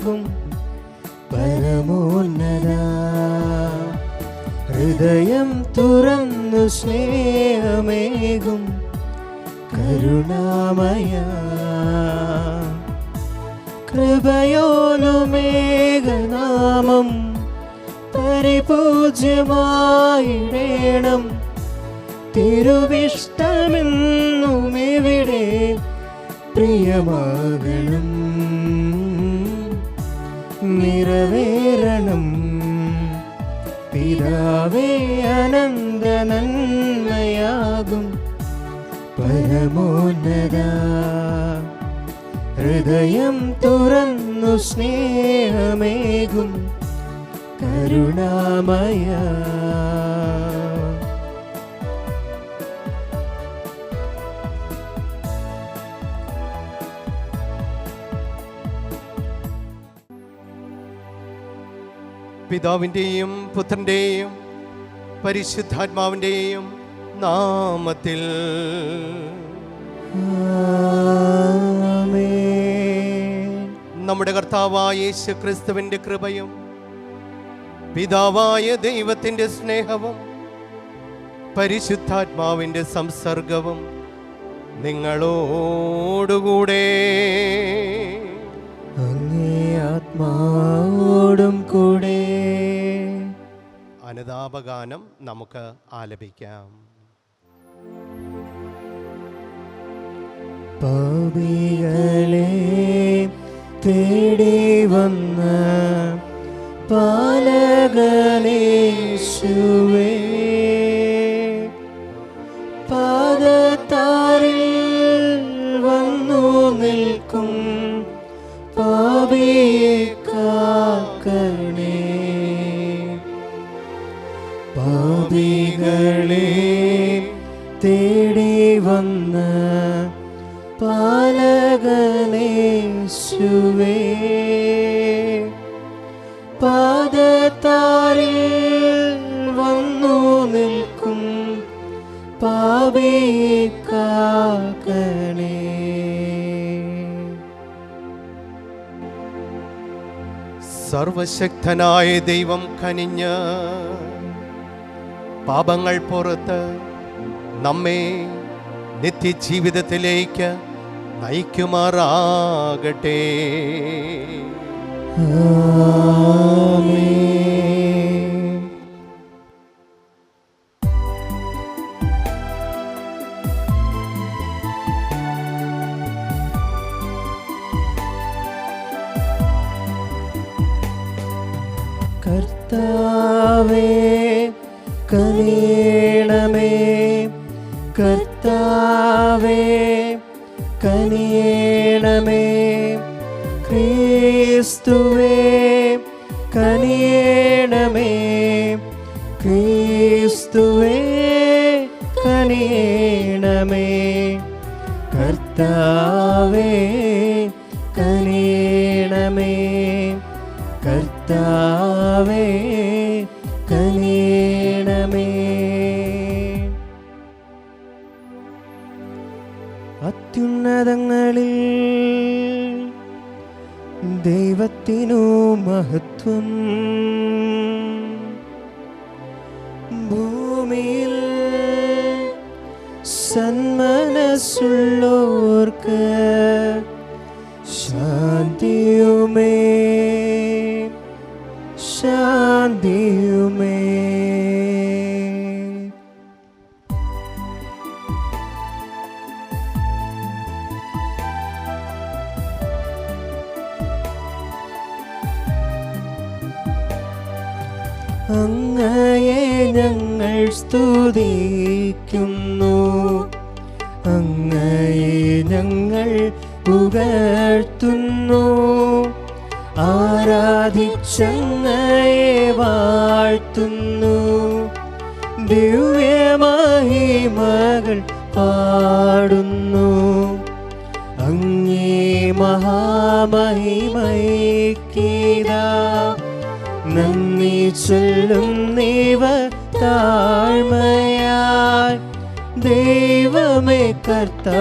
സ്നേഹമേകും പരമോന്നത. ഹൃദയം തുറന്നു സ്നേഹമേകും കരുണാമയ. കൃപയോലുമേഘനാമം പരിപൂജ്യമായിടേണം. തിരുവിഷ്ടമെന്നുമെവിടെ പ്രിയമാകണം. നിറവേറണം പിതാവേ അനന്ത നന്മയാകും പരമോന്നത. ഹൃദയം തുറന്നു സ്നേഹമേകും കരുണാമയ. പിതാവിൻ്റെയും പുത്രൻ്റെയും പരിശുദ്ധാത്മാവിൻ്റെയും നാമത്തിൽ നമ്മുടെ കർത്താവായ യേശു ക്രിസ്തുവിൻ്റെ കൃപയും പിതാവായ ദൈവത്തിൻ്റെ സ്നേഹവും പരിശുദ്ധാത്മാവിൻ്റെ സംസർഗവും നിങ്ങളോടുകൂടെ അങ്ങേ ആത്മാവോടും കൂടെ. അനുതാപഗാനം നമുക്ക് ആലപിക്കാം. പാപികളെ തേടി വന്ന പാലകനേശുവേ, പാദത്താരിൽ വന്നു നിൽക്കും പാപിയെ കാക്കണേ. പാപികളെ തേടി വന്ന പാലകനേശുവേ, പാദത്താരിൽ വന്നു നിൽക്കും പാപിയെ കാക്കണേ. സർവശക്തനായ ദൈവം കനിഞ്ഞ് പാപങ്ങൾ പുറത്ത് നമ്മെ നിത്യജീവിതത്തിലേക്ക് നയിക്കുമാറാകട്ടെ. കർത്താവേ കനിയണമേ, കർത്താവേ കനിയണമേ. ക്രിസ്തുവേ കനിയണമേ, ക്രിസ്തുവേ കനിയണമേ. കർത്താവേ കനിയണമേ, കർത്താവേ കനിയണമേ. അത്യുന്നതങ്ങളിൽ ദൈവത്തിനു മഹത്വം, ഭൂമിയിൽ സന്മനസ്സുള്ളോർക്ക് ശാന്തിയുമേ, ശാന്തിയുമേ. അങ്ങയെ ഞങ്ങൾ സ്തുതിക്കുന്നു, അങ്ങയെ ഞങ്ങൾ പുകഴ്ത്തുന്നു. ആരാധിച്ചങ്ങയെ വാഴ്ത്തുന്നു, ദിവ്യമഹിമകൾ പാടുന്നു. അങ്ങേ മഹാമഹിമയ്ക്കിതാ നന്ദി ചൊല്ലുന്നിവർ താഴ്മയായി. ദൈവമേ കർത്താവാമങ്ങയെ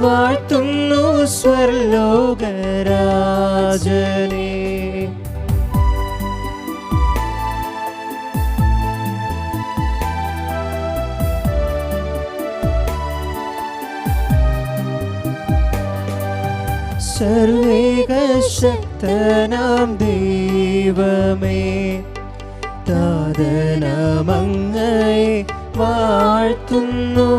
വാഴ്ത്തുന്നു സ്വർലോകരാജനേ. സർവേകശക്തനാം ദൈവമേ, താതനമങ്ങയെ വാഴ്ത്തുന്നു.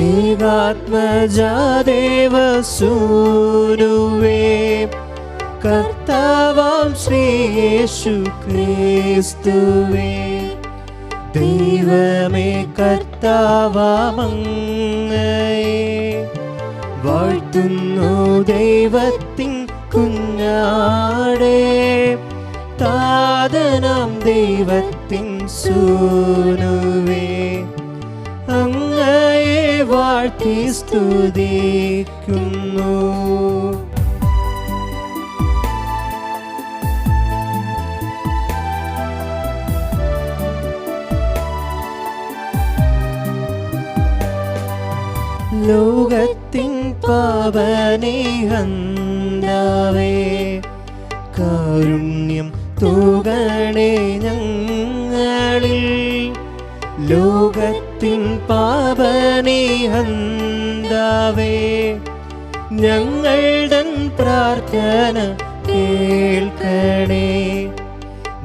ഏകാത്മജാദേവസൂനുവേ, കർത്താവാം ശ്രീയേശു ക്രിസ്തുവേ, ദൈവമേ കർത്താവാമങ്ങയെ വാഴ്ത്തുന്നു. ദൈവത്തിൻ കുഞ്ഞാടേ, താതനാം ദൈവത്തിൻ സൂനുവേ, അങ്ങയെ വാഴ്ത്തി സ്തുതിക്കുന്നു. ലോകത്തിൻ പാപനിഹന്താവേ, കാരുണ്യം തൂകണേ ഞങ്ങളിൽ. ലോകത്തിൻ പാപനിഹന്താവേ, ഞങ്ങളുടെ പ്രാർത്ഥന കേൾക്കണേ.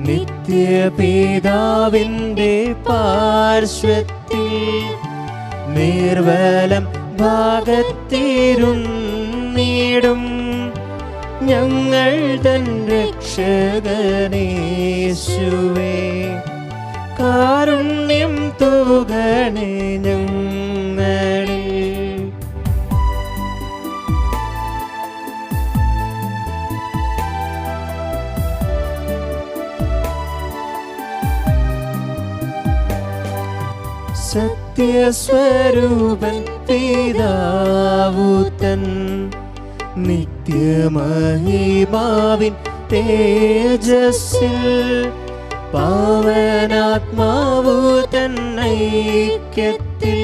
നിത്യപിതാവിൻ്റെ പാർശ്വത്തിൽ നിർവലം ഭാഗത്തിരുന്നിടും ഞങ്ങൾ തൻ രക്ഷകനേശുവേ, കാരുണ്യം തൂകണേ ഞങ്ങളിൽ. സത്യസ്വരൂപൻ പിതാവുതൻ നിത്യമഹിമാവിൻ തേജസ്സിൽ, പാവനാത്മാവു തൻ ഐക്യത്തിൽ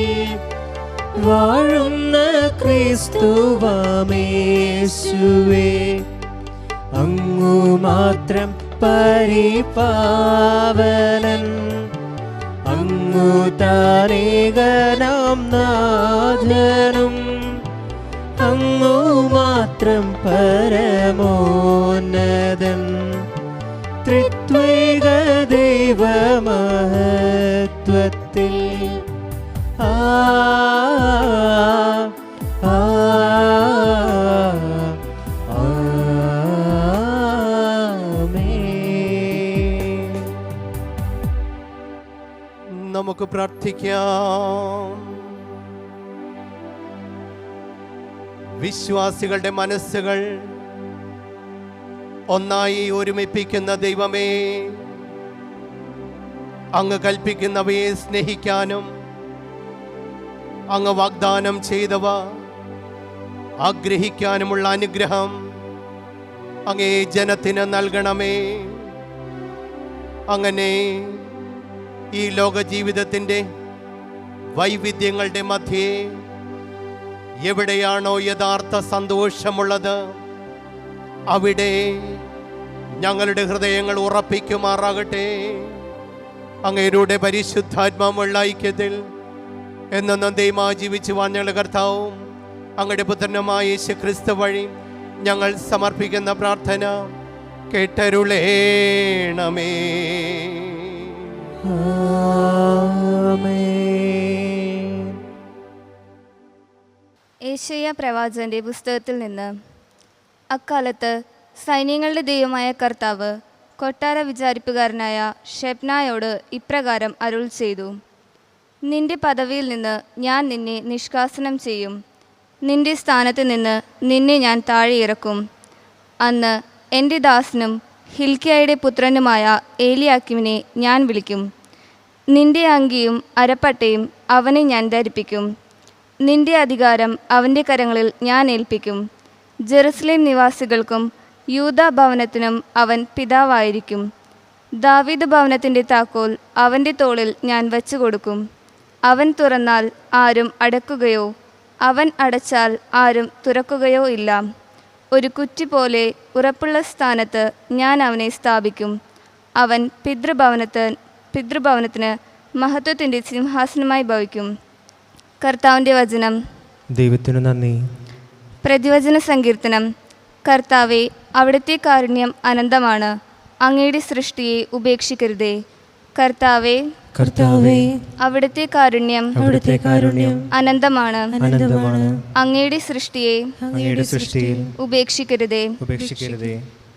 വാഴുന്ന ക്രിസ്തുവാമേശുവേ, അങ്ങു മാത്രം പരിപാവനൻ. അങ്ങു താരേകനാം നാഥനും, അങ്ങു മാത്രം പരമോന്നതൻ. ത്രിത്വൈക ദൈവമഹത്വത്തിൽ നമുക്ക് പ്രാർത്ഥിക്കാം. വിശ്വാസികളുടെ മനസ്സുകൾ ഒന്നായി ഒരുമിപ്പിക്കുന്ന ദൈവമേ, അങ്ങ് കൽപ്പിക്കുന്നവയെ സ്നേഹിക്കാനും അങ്ങ് വാഗ്ദാനം ചെയ്തവ ആഗ്രഹിക്കാനുമുള്ള അനുഗ്രഹം അങ്ങേ ജനത്തിന് നൽകണമേ. അങ്ങനെ ഈ ലോക ജീവിതത്തിൻ്റെ വൈവിധ്യങ്ങളുടെ മധ്യേ എവിടെയാണോ യഥാർത്ഥ സന്തോഷമുള്ളത് അവിടെ ഞങ്ങളുടെ ഹൃദയങ്ങൾ ഉറപ്പിക്കുമാറാകട്ടെ. അങ്ങയുടെ പരിശുദ്ധാത്മാവുള്ള ഐക്യത്തിൽ എന്നും ദൈവമായി ജീവിച്ചു ഞങ്ങളുടെ കർത്താവും അങ്ങയുടെ പുത്രനുമായ യേശു ക്രിസ്തു വഴി ഞങ്ങൾ സമർപ്പിക്കുന്ന പ്രാർത്ഥന കേട്ടരുളേണമേ. യെശയ്യാ പ്രവാചകന്റെ പുസ്തകത്തിൽ നിന്ന്. അക്കാലത്ത് സൈന്യങ്ങളുടെ ദൈവമായ കർത്താവ് കൊട്ടാര വിചാരിപ്പുകാരനായ ഷെബ്നായോട് ഇപ്രകാരം അരുൾ ചെയ്തു: നിന്റെ പദവിയിൽ നിന്ന് ഞാൻ നിന്നെ നിഷ്കാസനം ചെയ്യും, നിന്റെ സ്ഥാനത്ത് നിന്ന് നിന്നെ ഞാൻ താഴെ ഇറക്കും. അന്ന് എൻ്റെ ദാസനും ഹിൽക്കിയായുടെ പുത്രനുമായ ഏലിയാക്കിമിനെ ഞാൻ വിളിക്കും. നിന്റെ അങ്കിയും അരപ്പട്ടയും അവനെ ഞാൻ ധരിപ്പിക്കും. നിന്റെ അധികാരം അവൻ്റെ കരങ്ങളിൽ ഞാൻ ഏൽപ്പിക്കും. ജെറുസലേം നിവാസികൾക്കും യൂദാ ഭവനത്തിനും അവൻ പിതാവായിരിക്കും. ദാവീദ് ഭവനത്തിൻ്റെ താക്കോൽ അവൻ്റെ തോളിൽ ഞാൻ വച്ചു കൊടുക്കും. അവൻ തുറന്നാൽ ആരും അടക്കുകയോ അവൻ അടച്ചാൽ ആരും തുറക്കുകയോ ഇല്ല. ഒരു കുറ്റി പോലെ ഉറപ്പുള്ള സ്ഥാനത്ത് ഞാൻ അവനെ സ്ഥാപിക്കും. അവൻ പിതൃഭവനത്തിന് മഹത്വത്തിൻ്റെ സിംഹാസനമായി ഭവിക്കും. കർത്താവിൻ്റെ വചനം. ദൈവത്തിനു നന്ദി. പ്രതിവചന സങ്കീർത്തനം. കർത്താവെ, അവിടുത്തെ കാരുണ്യം അനന്തമാണ്. അങ്ങയുടെ സൃഷ്ടിയെ ഉപേക്ഷിക്കരുതേ. കർത്താവെ, അവിടുത്തെ കാരുണ്യം അനന്തമാണ്. അങ്ങയുടെ സൃഷ്ടിയെ ഉപേക്ഷിക്കരുതേ.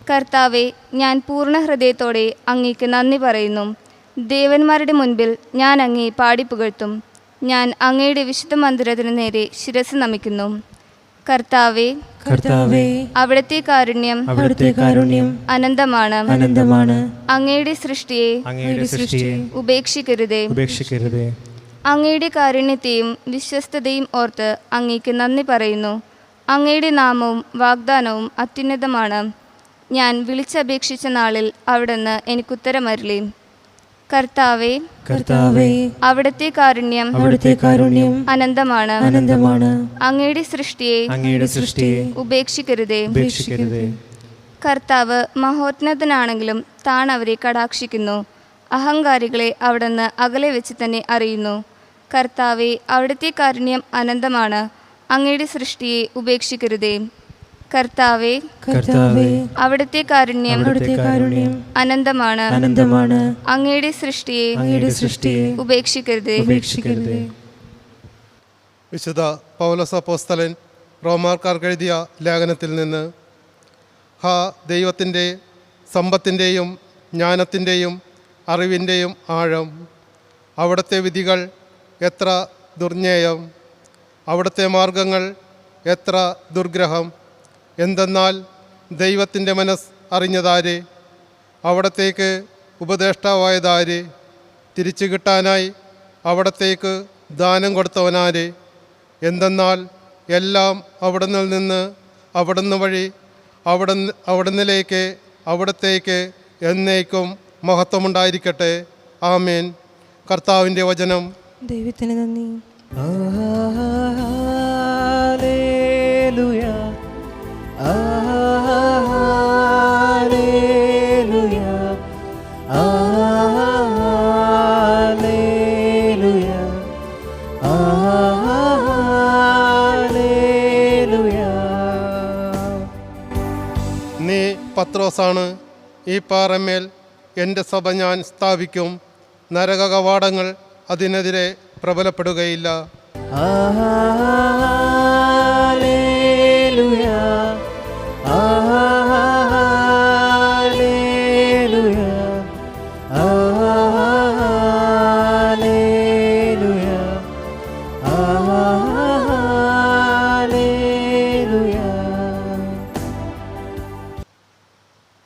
കർത്താവെ, ഞാൻ പൂർണ്ണ ഹൃദയത്തോടെ അങ്ങേക്ക് നന്ദി പറയുന്നു. ദേവന്മാരുടെ മുൻപിൽ ഞാൻ അങ്ങേ പാടിപ്പുകഴ്ത്തും. ഞാൻ അങ്ങയുടെ വിശുദ്ധ മന്ദിരത്തിനു നേരെ ശിരസ് നമിക്കുന്നു. കർത്താവെ, അവിടുത്തെ കാരുണ്യം അനന്തമാണ്. അങ്ങയുടെ സൃഷ്ടിയെ ഉപേക്ഷിക്കരുതേ. അങ്ങയുടെ കാരുണ്യത്തെയും വിശ്വസ്തതയും ഓർത്ത് അങ്ങേക്ക് നന്ദി പറയുന്നു. അങ്ങയുടെ നാമവും വാഗ്ദാനവും അത്യുന്നതമാണ്. ഞാൻ വിളിച്ചപേക്ഷിച്ച നാളിൽ അവിടുന്ന് എനിക്കുത്തരമരുളി. കർത്താവെ, അവിടുത്തെ കാരുണ്യം അനന്തമാണ്. അങ്ങയുടെ സൃഷ്ടിയെ ഉപേക്ഷിക്കരുതേ. കർത്താവ് മഹോന്നതനാണെങ്കിലും താൻ അവരെ കടാക്ഷിക്കുന്നു. അഹങ്കാരികളെ അവിടുന്ന് അകലെ വെച്ച് തന്നെ അറിയുന്നു. കർത്താവെ, അവിടുത്തെ കാരുണ്യം അനന്തമാണ്. അങ്ങയുടെ സൃഷ്ടിയെ ഉപേക്ഷിക്കരുതേ. കർത്താവെ, അവിടുത്തെ കാരുണ്യം അനന്തമാണ്. അങ്ങയുടെ സൃഷ്ടിയെ ഉപേക്ഷിക്കരുതേ. വിശുദ്ധ പൗലോസ് അപ്പോസ്തലൻ റോമാക്കാർക്ക് എഴുതിയ ലേഖനത്തിൽ നിന്ന്, ദൈവത്തിൻ്റെ സമ്പത്തിൻ്റെയും ജ്ഞാനത്തിൻ്റെയും അറിവിൻ്റെയും ആഴം! അവിടുത്തെ വിധികൾ എത്ര ദുർജ്ഞേയം! അവിടുത്തെ മാർഗങ്ങൾ എത്ര ദുർഗ്രഹം! എന്തെന്നാൽ ദൈവത്തിൻ്റെ മനസ്സ് അറിഞ്ഞതാര്? അവിടത്തേക്ക് ഉപദേഷ്ടാവായതാര്? തിരിച്ചു കിട്ടാനായി അവിടത്തേക്ക് ദാനം കൊടുത്തവനാര്? എന്തെന്നാൽ എല്ലാം അവിടുന്ന് നിന്ന്, അവിടുന്ന് വഴി, അവിടുന്നിലേക്ക്, അവിടത്തേക്ക് എന്നേക്കും മഹത്വമുണ്ടായിരിക്കട്ടെ. ആമേൻ. കർത്താവിൻ്റെ വചനം. ദൈവത്തിന് നന്ദി. നീ പത്രോസാണ്. ഈ പാറമേൽ എൻ്റെ സഭ ഞാൻ സ്ഥാപിക്കും. നരക കവാടങ്ങൾ അതിനെതിരെ പ്രബലപ്പെടുകയില്ല.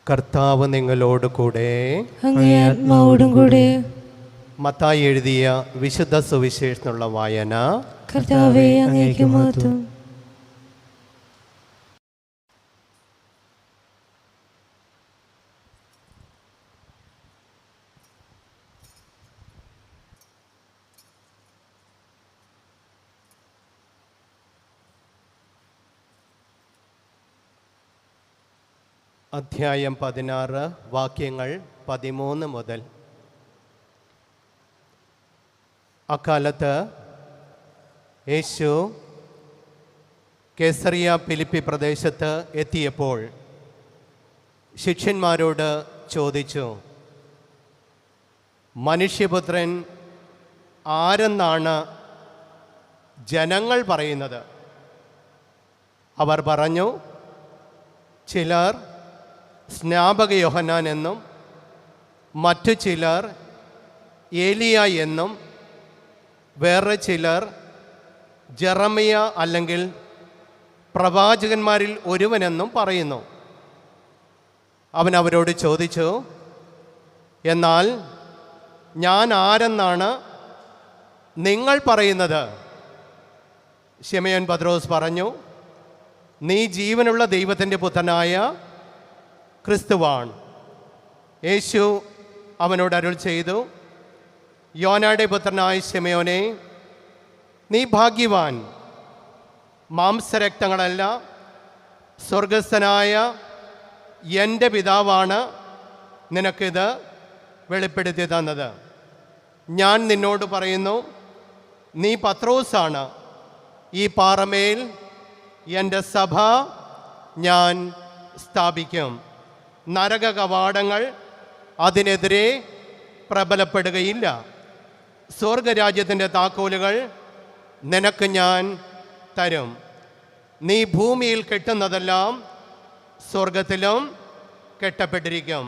കർത്താവ് നിങ്ങളോട് കൂടെ, അങ്ങേ ആത്മാവോടും കൂടെ. മത്തായി എഴുതിയ വിശുദ്ധ സുവിശേഷത്തിനുള്ള വായന. കർത്താവേ, അങ്ങേക്ക് മഹത്വം. അധ്യായം 16 വാക്യങ്ങൾ 13 മുതൽ. അക്കാലത്ത് യേശു കേസറിയ ഫിലിപ്പി പ്രദേശത്ത് എത്തിയപ്പോൾ ശിഷ്യന്മാരോട് ചോദിച്ചു, മനുഷ്യപുത്രൻ ആരെന്നാണ് ജനങ്ങൾ പറയുന്നത്? അവർ പറഞ്ഞു, ചിലർ സ്നാപക യോഹന്നാൻ എന്നും, മറ്റു ചിലർ ഏലിയ എന്നും, വേറെ ചിലർ ജെറമിയ അല്ലെങ്കിൽ പ്രവാചകന്മാരിൽ ഒരുവനെന്നും പറയുന്നു. അവൻ അവരോട് ചോദിച്ചു, എന്നാൽ ഞാൻ ആരെന്നാണ് നിങ്ങൾ പറയുന്നത്? ശിമയോൻ പത്രോസ് പറഞ്ഞു, നീ ജീവനുള്ള ദൈവത്തിൻ്റെ പുത്രനായ ക്രിസ്തുവാണ്. യേശു അവനോട് അരുൾ ചെയ്തു, യോനായുടെ പുത്രനായ ശിമയോനെ, നീ ഭാഗ്യവാൻ. മാംസരക്തങ്ങളല്ല, സ്വർഗസ്ഥനായ എൻ്റെ പിതാവാണ് നിനക്കിത് വെളിപ്പെടുത്തി തന്നത്. ഞാൻ നിന്നോട് പറയുന്നു, നീ പത്രോസാണ്. ഈ പാറമേൽ എൻ്റെ സഭ ഞാൻ സ്ഥാപിക്കും. നരക കവാടങ്ങൾ അതിനെതിരെ പ്രബലപ്പെടുകയില്ല. സ്വർഗരാജ്യത്തിൻ്റെ താക്കോലുകൾ നിനക്ക് ഞാൻ തരും. നീ ഭൂമിയിൽ കെട്ടുന്നതെല്ലാം സ്വർഗത്തിലും കെട്ടപ്പെട്ടിരിക്കും.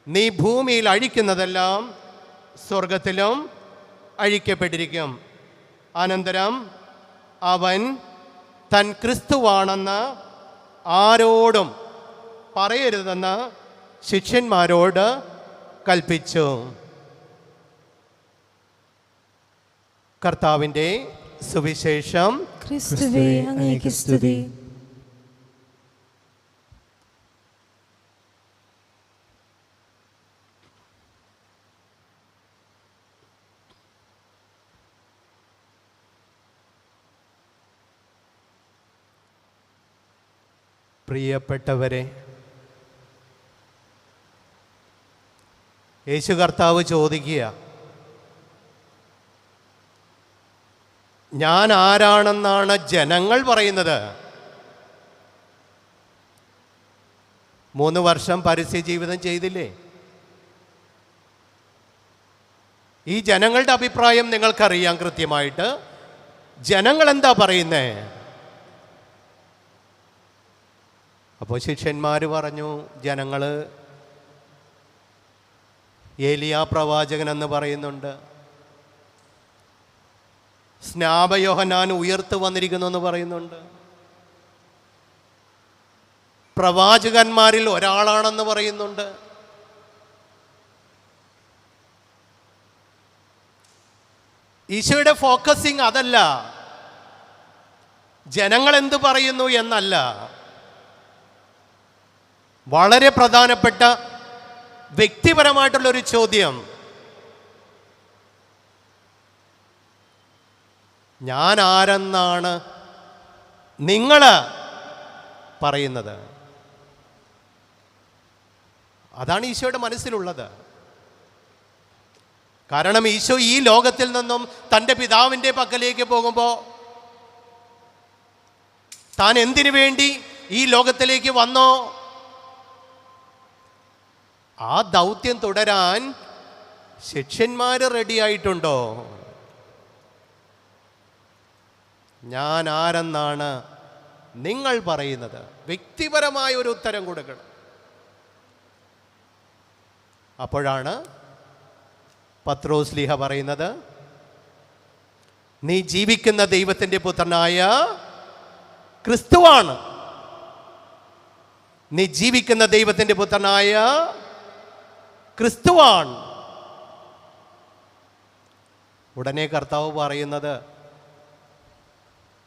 നീ ഭൂമിയിൽ അഴിക്കുന്നതെല്ലാം സ്വർഗത്തിലും അഴിക്കപ്പെട്ടിരിക്കും. അനന്തരം അവൻ തൻ ക്രിസ്തുവാണെന്ന് ആരോടും പറയരുതെന്ന് ശിഷ്യന്മാരോട് കൽപ്പിച്ചു. കർത്താവിൻ്റെ സുവിശേഷം. ക്രിസ്തുവേ, അങ്ങേക്ക് സ്തുതി. പ്രിയപ്പെട്ടവരെ, യേശു കർത്താവ് ചോദിക്കുക, ഞാൻ ആരാണെന്നാണ് ജനങ്ങൾ പറയുന്നത്? 3 വർഷം പരസ്യ ജീവിതം ചെയ്തില്ലേ? ഈ ജനങ്ങളുടെ അഭിപ്രായം നിങ്ങൾക്കറിയാം കൃത്യമായിട്ട്. ജനങ്ങൾ എന്താ പറയുന്നേ? അപ്പോൾ ശിഷ്യന്മാർ പറഞ്ഞു, ജനങ്ങൾ ഏലിയാ പ്രവാചകൻ എന്ന് പറയുന്നുണ്ട്, സ്നാപയോഹന്നാൻ ഉയർത്തു വന്നിരിക്കുന്നു എന്ന് പറയുന്നുണ്ട്, പ്രവാചകന്മാരിൽ ഒരാളാണെന്ന് പറയുന്നുണ്ട്. ഈശോയുടെ ഫോക്കസിങ് അതല്ല, ജനങ്ങൾ എന്ത് പറയുന്നു എന്നല്ല. വളരെ പ്രധാനപ്പെട്ട വ്യക്തിപരമായിട്ടുള്ളൊരു ചോദ്യം, ഞാൻ ആരെന്നാണ് നിങ്ങൾ പറയുന്നത്? അതാണ് ഈശോയുടെ മനസ്സിലുള്ളത്. കാരണം ഈശോ ഈ ലോകത്തിൽ നിന്നും തൻ്റെ പിതാവിൻ്റെ പക്കലേക്ക് പോകുമ്പോൾ താൻ എന്തിനു വേണ്ടി ഈ ലോകത്തിലേക്ക് വന്നോ ആ ദൗത്യം തുടരാൻ ശിഷ്യന്മാർ റെഡിയായിട്ടുണ്ടോ? ഞാൻ ആരെന്നാണ് നിങ്ങൾ പറയുന്നത്? വ്യക്തിപരമായ ഒരു ഉത്തരം കൊടുക്കണം. അപ്പോഴാണ് പത്രോസ് ലീഹ പറയുന്നത്, നീ ജീവിക്കുന്ന ദൈവത്തിൻ്റെ പുത്രനായ ക്രിസ്തുവാണ്. നീ ജീവിക്കുന്ന ദൈവത്തിൻ്റെ പുത്രനായ ക്രിസ്തുവാണ്. ഉടനെ കർത്താവ് പറയുന്നത്,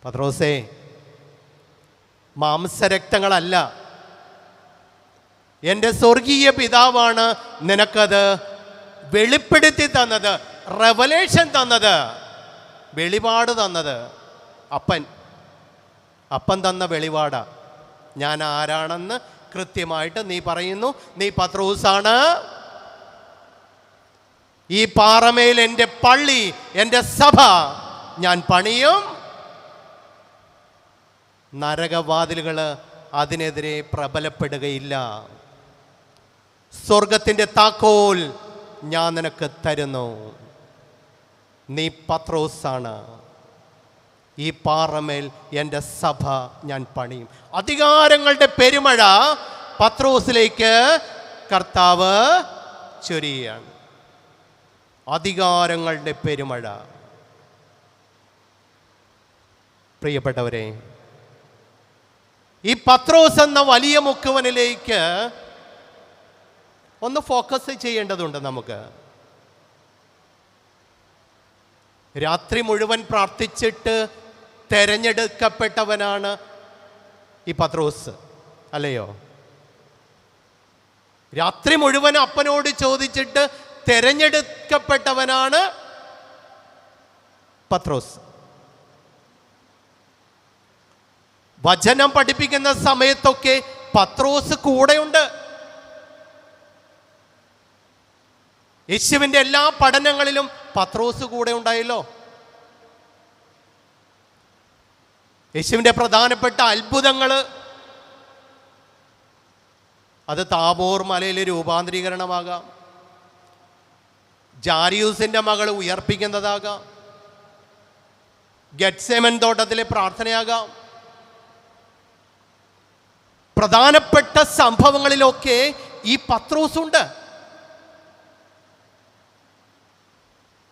പത്രോസേ, മാംസരക്തങ്ങളല്ല, എൻ്റെ സ്വർഗീയ പിതാവാണ് നിനക്കത് വെളിപ്പെടുത്തി തന്നത്, റെവലേഷൻ തന്നത്, വെളിപാട് തന്നത്. അപ്പൻ തന്ന വെളിപാടാ. ഞാൻ ആരാണെന്ന് കൃത്യമായിട്ട് നീ പറയുന്നു. നീ പത്രോസാണ്. ഈ പാറമേൽ എൻ്റെ പള്ളി, എൻ്റെ സഭ ഞാൻ പണിയും. നരകവാതിലുകൾ അതിനെതിരെ പ്രബലപ്പെടുകയില്ല. സ്വർഗത്തിൻ്റെ താക്കോൽ ഞാൻ നിനക്ക് തരുന്നു. നീ പത്രോസാണ്. ഈ പാറമേൽ എൻ്റെ സഭ ഞാൻ പണിയും. അധികാരങ്ങളുടെ പെരുമഴ പത്രോസിലേക്ക് കർത്താവ് ചൊരിയുകയാണ്. അധികാരങ്ങളുടെ പെരുമഴ. പ്രിയപ്പെട്ടവരെ, ഈ പത്രോസ് എന്ന വലിയ മുക്കുവനിലേക്ക് ഒന്ന് ഫോക്കസ് ചെയ്യേണ്ടതുണ്ട് നമുക്ക്. രാത്രി മുഴുവൻ പ്രാർത്ഥിച്ചിട്ട് തെരഞ്ഞെടുക്കപ്പെട്ടവനാണ് ഈ പത്രോസ്, അല്ലയോ? രാത്രി മുഴുവൻ അപ്പനോട് ചോദിച്ചിട്ട് തെരഞ്ഞെടുക്കപ്പെട്ടവനാണ് പത്രോസ്. വചനം പഠിപ്പിക്കുന്ന സമയത്തൊക്കെ പത്രോസ് കൂടെയുണ്ട്. യേശുവിൻ്റെ എല്ലാ പഠനങ്ങളിലും പത്രോസ് കൂടെ ഉണ്ടായല്ലോ. യേശുവിൻ്റെ പ്രധാനപ്പെട്ട അത്ഭുതങ്ങൾ, അത് താബോർ മലയിലെ രൂപാന്തരീകരണമാകാം, ജാരിയൂസിൻ്റെ മകൾ ഉയർപ്പിക്കുന്നതാകാം, ഗെത്സെമൻ തോട്ടത്തിലെ പ്രാർത്ഥനയാകാം. പ്രധാനപ്പെട്ട സംഭവങ്ങളിലൊക്കെ ഈ പത്രോസുണ്ട്.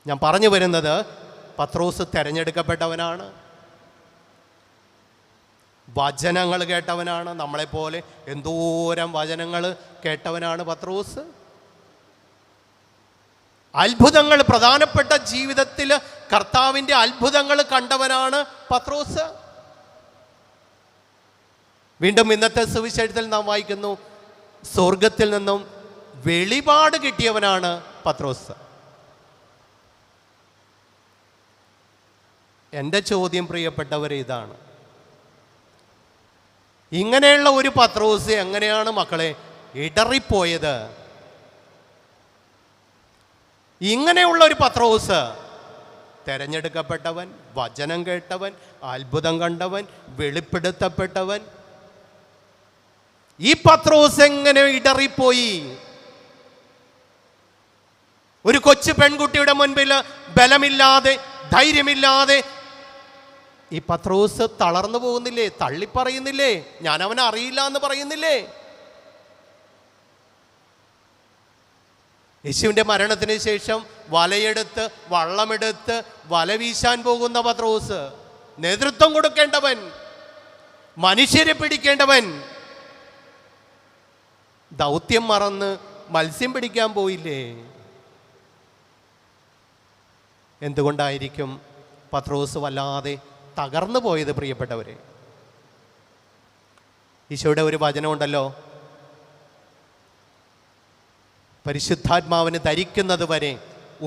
ഞാൻ പറഞ്ഞു വരുന്നത്, പത്രോസ് തിരഞ്ഞെടുക്കപ്പെട്ടവനാണ്, വചനങ്ങൾ കേട്ടവനാണ്. നമ്മളെപ്പോലെ എന്തോരം വചനങ്ങൾ കേട്ടവനാണ് പത്രോസ്. അത്ഭുതങ്ങൾ, പ്രധാനപ്പെട്ട ജീവിതത്തിൽ കർത്താവിൻ്റെ അത്ഭുതങ്ങൾ കണ്ടവനാണ് പത്രോസ്. വീണ്ടും ഇന്നത്തെ സുവിശേഷത്തിൽ നാം വായിക്കുന്നു, സ്വർഗത്തിൽ നിന്നും വെളിപാട് കിട്ടിയവനാണ് പത്രോസ്. എൻ്റെ ചോദ്യം പ്രിയപ്പെട്ടവരെ ഇതാണ്, ഇങ്ങനെയുള്ള ഒരു പത്രോസ് എങ്ങനെയാണ് മക്കളെ ഇടറിപ്പോയത്? ഇങ്ങനെയുള്ള ഒരു പത്രോസ്, തെരഞ്ഞെടുക്കപ്പെട്ടവൻ, വചനം കേട്ടവൻ, അത്ഭുതം കണ്ടവൻ, വെളിപ്പെടുത്തപ്പെട്ടവൻ, ഈ പത്രോസ് എങ്ങനെ ഇടറിപ്പോയി? ഒരു കൊച്ചു പെൺകുട്ടിയുടെ മുൻപിൽ ബലമില്ലാതെ, ധൈര്യമില്ലാതെ ഈ പത്രോസ് തളർന്നു പോകുന്നില്ലേ? തള്ളിപ്പറയുന്നില്ലേ? ഞാൻ അവനെ അറിയില്ല എന്ന് പറയുന്നില്ലേ? യേശുവിൻ്റെ മരണത്തിന് ശേഷം വലയെടുത്ത്, വള്ളമെടുത്ത് വല വീശാൻ പോകുന്ന പത്രോസ്, നേതൃത്വം കൊടുക്കേണ്ടവൻ, മനുഷ്യരെ പിടിക്കേണ്ടവൻ, ദൗത്യം മറന്ന് മത്സ്യം പിടിക്കാൻ പോയില്ലേ? എന്തുകൊണ്ടായിരിക്കും പത്രോസ് വല്ലാതെ തകർന്നു പോയത് പ്രിയപ്പെട്ടവരെ? ഈശോയുടെ ഒരു വചനമുണ്ടല്ലോ, പരിശുദ്ധാത്മാവിന് ധരിക്കുന്നത് വരെ,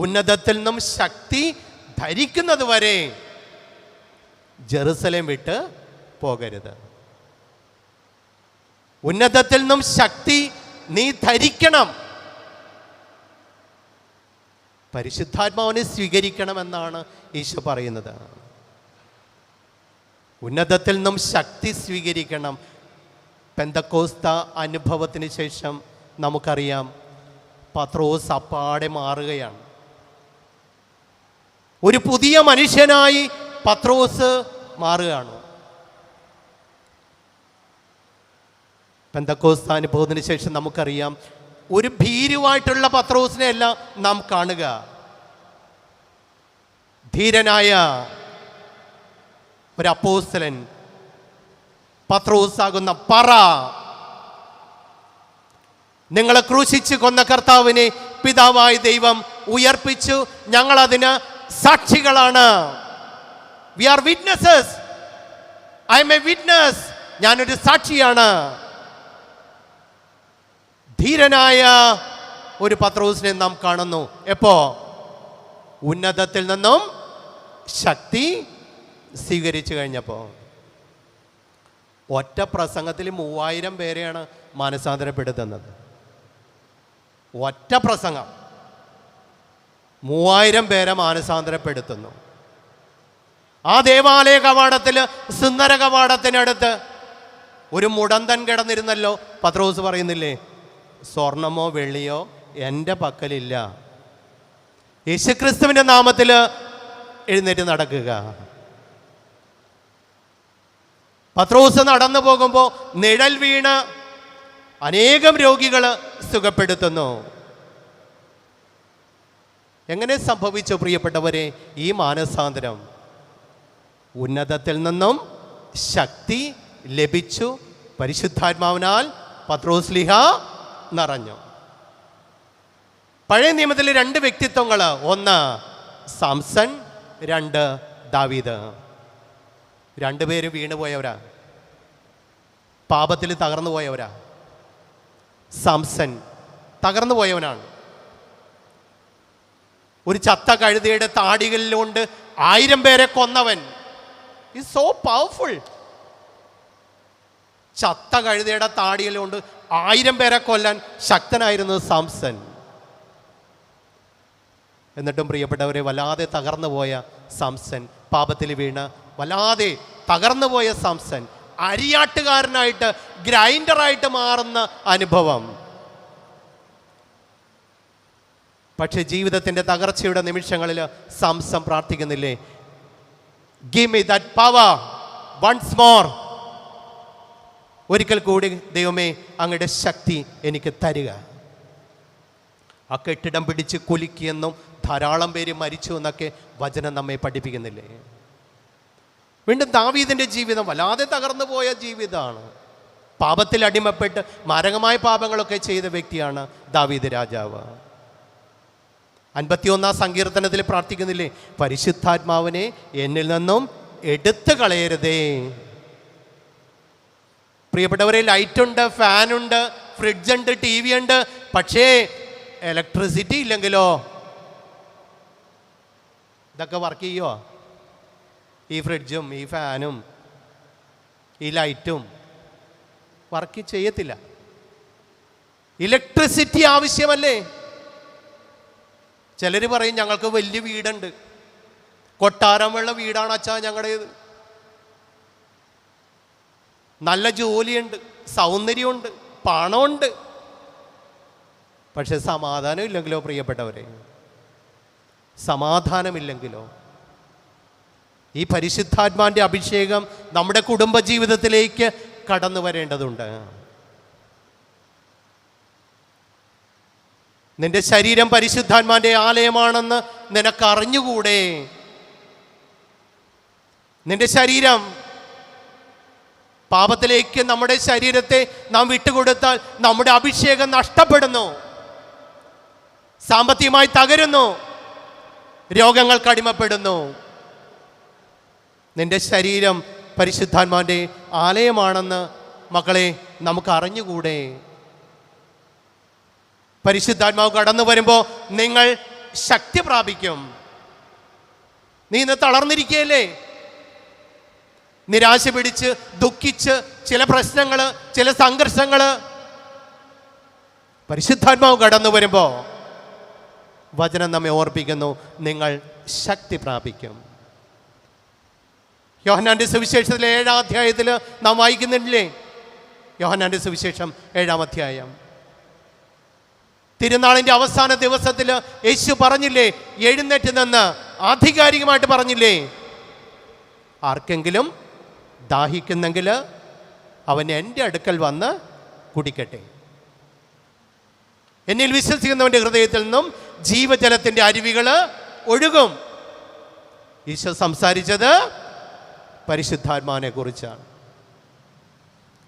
ഉന്നതത്തിൽ നിന്നും ശക്തി ധരിക്കുന്നത് വരെ ജെറുസലേം വിട്ട് പോകരുത്. ഉന്നതത്തിൽ നിന്നും ശക്തി നീ ധരിക്കണം, പരിശുദ്ധാത്മാവിനെ സ്വീകരിക്കണമെന്നാണ് ഈശോ പറയുന്നത്. ഉന്നതത്തിൽ നിന്നും ശക്തി സ്വീകരിക്കണം. പെന്തക്കോസ്ത അനുഭവത്തിന് ശേഷം നമുക്കറിയാം, പത്രോസ് അപ്പാടെ മാറുകയാണ്. ഒരു പുതിയ മനുഷ്യനായി പത്രോസ് മാറുകയാണ്. പെന്തക്കോസ്ത അനുഭവത്തിന് ശേഷം നമുക്കറിയാം, ഒരു ഭീരുവായിട്ടുള്ള പത്രോസിനെ അല്ല നാം കാണുക. ധീരനായ ഒരു അപ്പോസ്തലൻ പത്രോസാകുന്ന പറ, നിങ്ങളെ ക്രൂശിച്ച് കൊന്ന കർത്താവിനെ പിതാവായ ദൈവം ഉയർപ്പിച്ചു, ഞങ്ങളതിന് സാക്ഷികളാണ്. We are witnesses. I am a witness. ഞാനൊരു സാക്ഷിയാണ്. ധീരനായ ഒരു പത്രോസിനെ നാം കാണുന്നു. എപ്പോ? ഉന്നതത്തിൽ നിന്നും ശക്തി സ്വീകരിച്ചു കഴിഞ്ഞപ്പോ. ഒറ്റ പ്രസംഗത്തിൽ 3000 പേരെയാണ് മാനസാന്തരപ്പെടുത്തുന്നത്. ഒറ്റ പ്രസംഗം 3000 പേരെ മാനസാന്തരപ്പെടുത്തുന്നു. ആ ദേവാലയ കവാടത്തിൽ, സുന്ദര കവാടത്തിനടുത്ത് ഒരു മുടന്തൻ കിടന്നിരുന്നല്ലോ. പത്രോസ് പറയുന്നില്ലേ, സ്വർണമോ വെള്ളിയോ എൻ്റെ പക്കലില്ല, യേശുക്രിസ്തുവിൻ്റെ നാമത്തിൽ എഴുന്നേറ്റ് നടക്കുക. പത്രോസ് നടന്നു പോകുമ്പോൾ നിഴൽ വീണ് അനേകം രോഗികൾ സുഖപ്പെടുത്തുന്നു. എങ്ങനെ സംഭവിച്ചു പ്രിയപ്പെട്ടവരെ ഈ മാനസാന്തരം? ഉന്നതത്തിൽ നിന്നും ശക്തി ലഭിച്ചു. പരിശുദ്ധാത്മാവിനാൽ പത്രോസ്ലീഹ നിറഞ്ഞു. പഴയ നിയമത്തിൽ 2 വ്യക്തിത്വങ്ങൾ, ഒന്ന് സാംസൺ, 2 ദാവീദ്. 2 പേര് വീണുപോയവരാ, പാപത്തിൽ തകർന്നു പോയവരാ. സാംസൺ തകർന്നു പോയവനാണ്. ഒരു ചത്ത കഴുതയുടെ താടികളിലുകൊണ്ട് 1000 പേരെ കൊന്നവൻ. Is so powerful. ചത്ത കഴുതയുടെ താടിയിലുകൊണ്ട് 1000 പേരെ കൊല്ലാൻ ശക്തനായിരുന്നു സാംസൺ. എന്നിട്ടും പ്രിയപ്പെട്ടവരെ, വല്ലാതെ തകർന്നു പോയ സാംസൺ, പാപത്തിൽ വീണ് വല്ലാതെ തകർന്നു പോയ സാംസൺ അരിയാട്ടുകാരനായിട്ട്, ഗ്രൈൻഡറായിട്ട് മാറുന്ന അനുഭവം. പക്ഷെ ജീവിതത്തിൻ്റെ തകർച്ചയുടെ നിമിഷങ്ങളിൽ സാംസൺ പ്രാർത്ഥിക്കുന്നില്ലേ, give me that power once more. ഒരിക്കൽ കൂടി ദൈവമേ അങ്ങയുടെ ശക്തി എനിക്ക് തരിക. ആ കെട്ടിടം പിടിച്ച് കുലുക്കിയെന്നും ധാരാളം പേര് മരിച്ചു എന്നൊക്കെ വചനം നമ്മെ പഠിപ്പിക്കുന്നില്ലേ? വീണ്ടും ദാവീദിൻ്റെ ജീവിതം വല്ലാതെ തകർന്നു പോയ ജീവിതമാണ്. പാപത്തിൽ അടിമപ്പെട്ട് മാരകമായ പാപങ്ങളൊക്കെ ചെയ്ത വ്യക്തിയാണ് ദാവീദ് രാജാവ്. 51 സങ്കീർത്തനത്തിൽ പ്രാർത്ഥിക്കുന്നില്ലേ, പരിശുദ്ധാത്മാവിനെ എന്നിൽ നിന്നും എടുത്തു കളയരുതേ. പ്രിയപ്പെട്ടവരെ, ലൈറ്റുണ്ട്, ഫാനുണ്ട്, ഫ്രിഡ്ജുണ്ട്, TV ഉണ്ട്, പക്ഷേ ഇലക്ട്രിസിറ്റി ഇല്ലെങ്കിലോ? ഇതൊക്കെ വർക്ക് ചെയ്യുമോ? ഈ ഫ്രിഡ്ജും ഈ ഫാനും ഈ ലൈറ്റും വർക്ക് ചെയ്യത്തില്ല. ഇലക്ട്രിസിറ്റി ആവശ്യമല്ലേ? ചിലർ പറയും ഞങ്ങൾക്ക് വലിയ വീടുണ്ട്, കൊട്ടാരം വെള്ള വീടാണ് അച്ഛാ ഞങ്ങളുടേത്, നല്ല ജോലിയുണ്ട്, സൗന്ദര്യമുണ്ട്, പണമുണ്ട്. പക്ഷെ സമാധാനം ഇല്ലെങ്കിലോ പ്രിയപ്പെട്ടവരെ? സമാധാനമില്ലെങ്കിലോ? ഈ പരിശുദ്ധാത്മാവിൻ്റെ അഭിഷേകം നമ്മുടെ കുടുംബജീവിതത്തിലേക്ക് കടന്നു വരേണ്ടതുണ്ട്. നിന്റെ ശരീരം പരിശുദ്ധാത്മാവിൻ്റെ ആലയമാണെന്ന് നിനക്കറിഞ്ഞുകൂടെ? നിന്റെ ശരീരം പാപത്തിലേക്ക് നമ്മുടെ ശരീരത്തെ നാം വിട്ടുകൊടുത്താൽ നമ്മുടെ അഭിഷേകം നഷ്ടപ്പെടുന്നു, സാമ്പത്തികമായി തകരുന്നു, രോഗങ്ങൾക്ക് അടിമപ്പെടുന്നു. നിന്റെ ശരീരം പരിശുദ്ധാത്മാവിൻ്റെ ആലയമാണെന്ന് മക്കളെ നമുക്ക് അറിഞ്ഞുകൂടെ? പരിശുദ്ധാത്മാവ് കടന്നു വരുമ്പോൾ നിങ്ങൾ ശക്തി പ്രാപിക്കും. നീ ഇന്ന് തളർന്നിരിക്കുകയല്ലേ? നിരാശ പിടിച്ച് ദുഃഖിച്ച് ചില പ്രശ്നങ്ങൾ, ചില സംഘർഷങ്ങൾ, പരിശുദ്ധാത്മാവ് കടന്നു വരുമ്പോൾ വചനം നമ്മെ ഓർപ്പിക്കുന്നു, നിങ്ങൾ ശക്തി പ്രാപിക്കും. യോഹന്നാന്റെ സുവിശേഷത്തിലെ 7-ാം അധ്യായത്തിൽ നാം വായിക്കുന്നില്ലേ? യോഹന്നാന്റെ സുവിശേഷം 7-ാം അധ്യായം. തിരുനാളിൻ്റെ അവസാന ദിവസത്തിൽ യേശു പറഞ്ഞില്ലേ, എഴുന്നേറ്റ് നിന്ന് ആധികാരികമായിട്ട് പറഞ്ഞില്ലേ, ആർക്കെങ്കിലും ദാഹിക്കുന്നെങ്കിൽ അവൻ എൻ്റെ അടുക്കൽ വന്ന് കുടിക്കട്ടെ. എന്നിൽ വിശ്വസിക്കുന്നവൻ്റെ ഹൃദയത്തിൽ നിന്നും ജീവജലത്തിൻ്റെ അരുവികൾ ഒഴുകും. ഈശോ സംസാരിച്ചത് പരിശുദ്ധാത്മാവിനെ കുറിച്ചാണ്.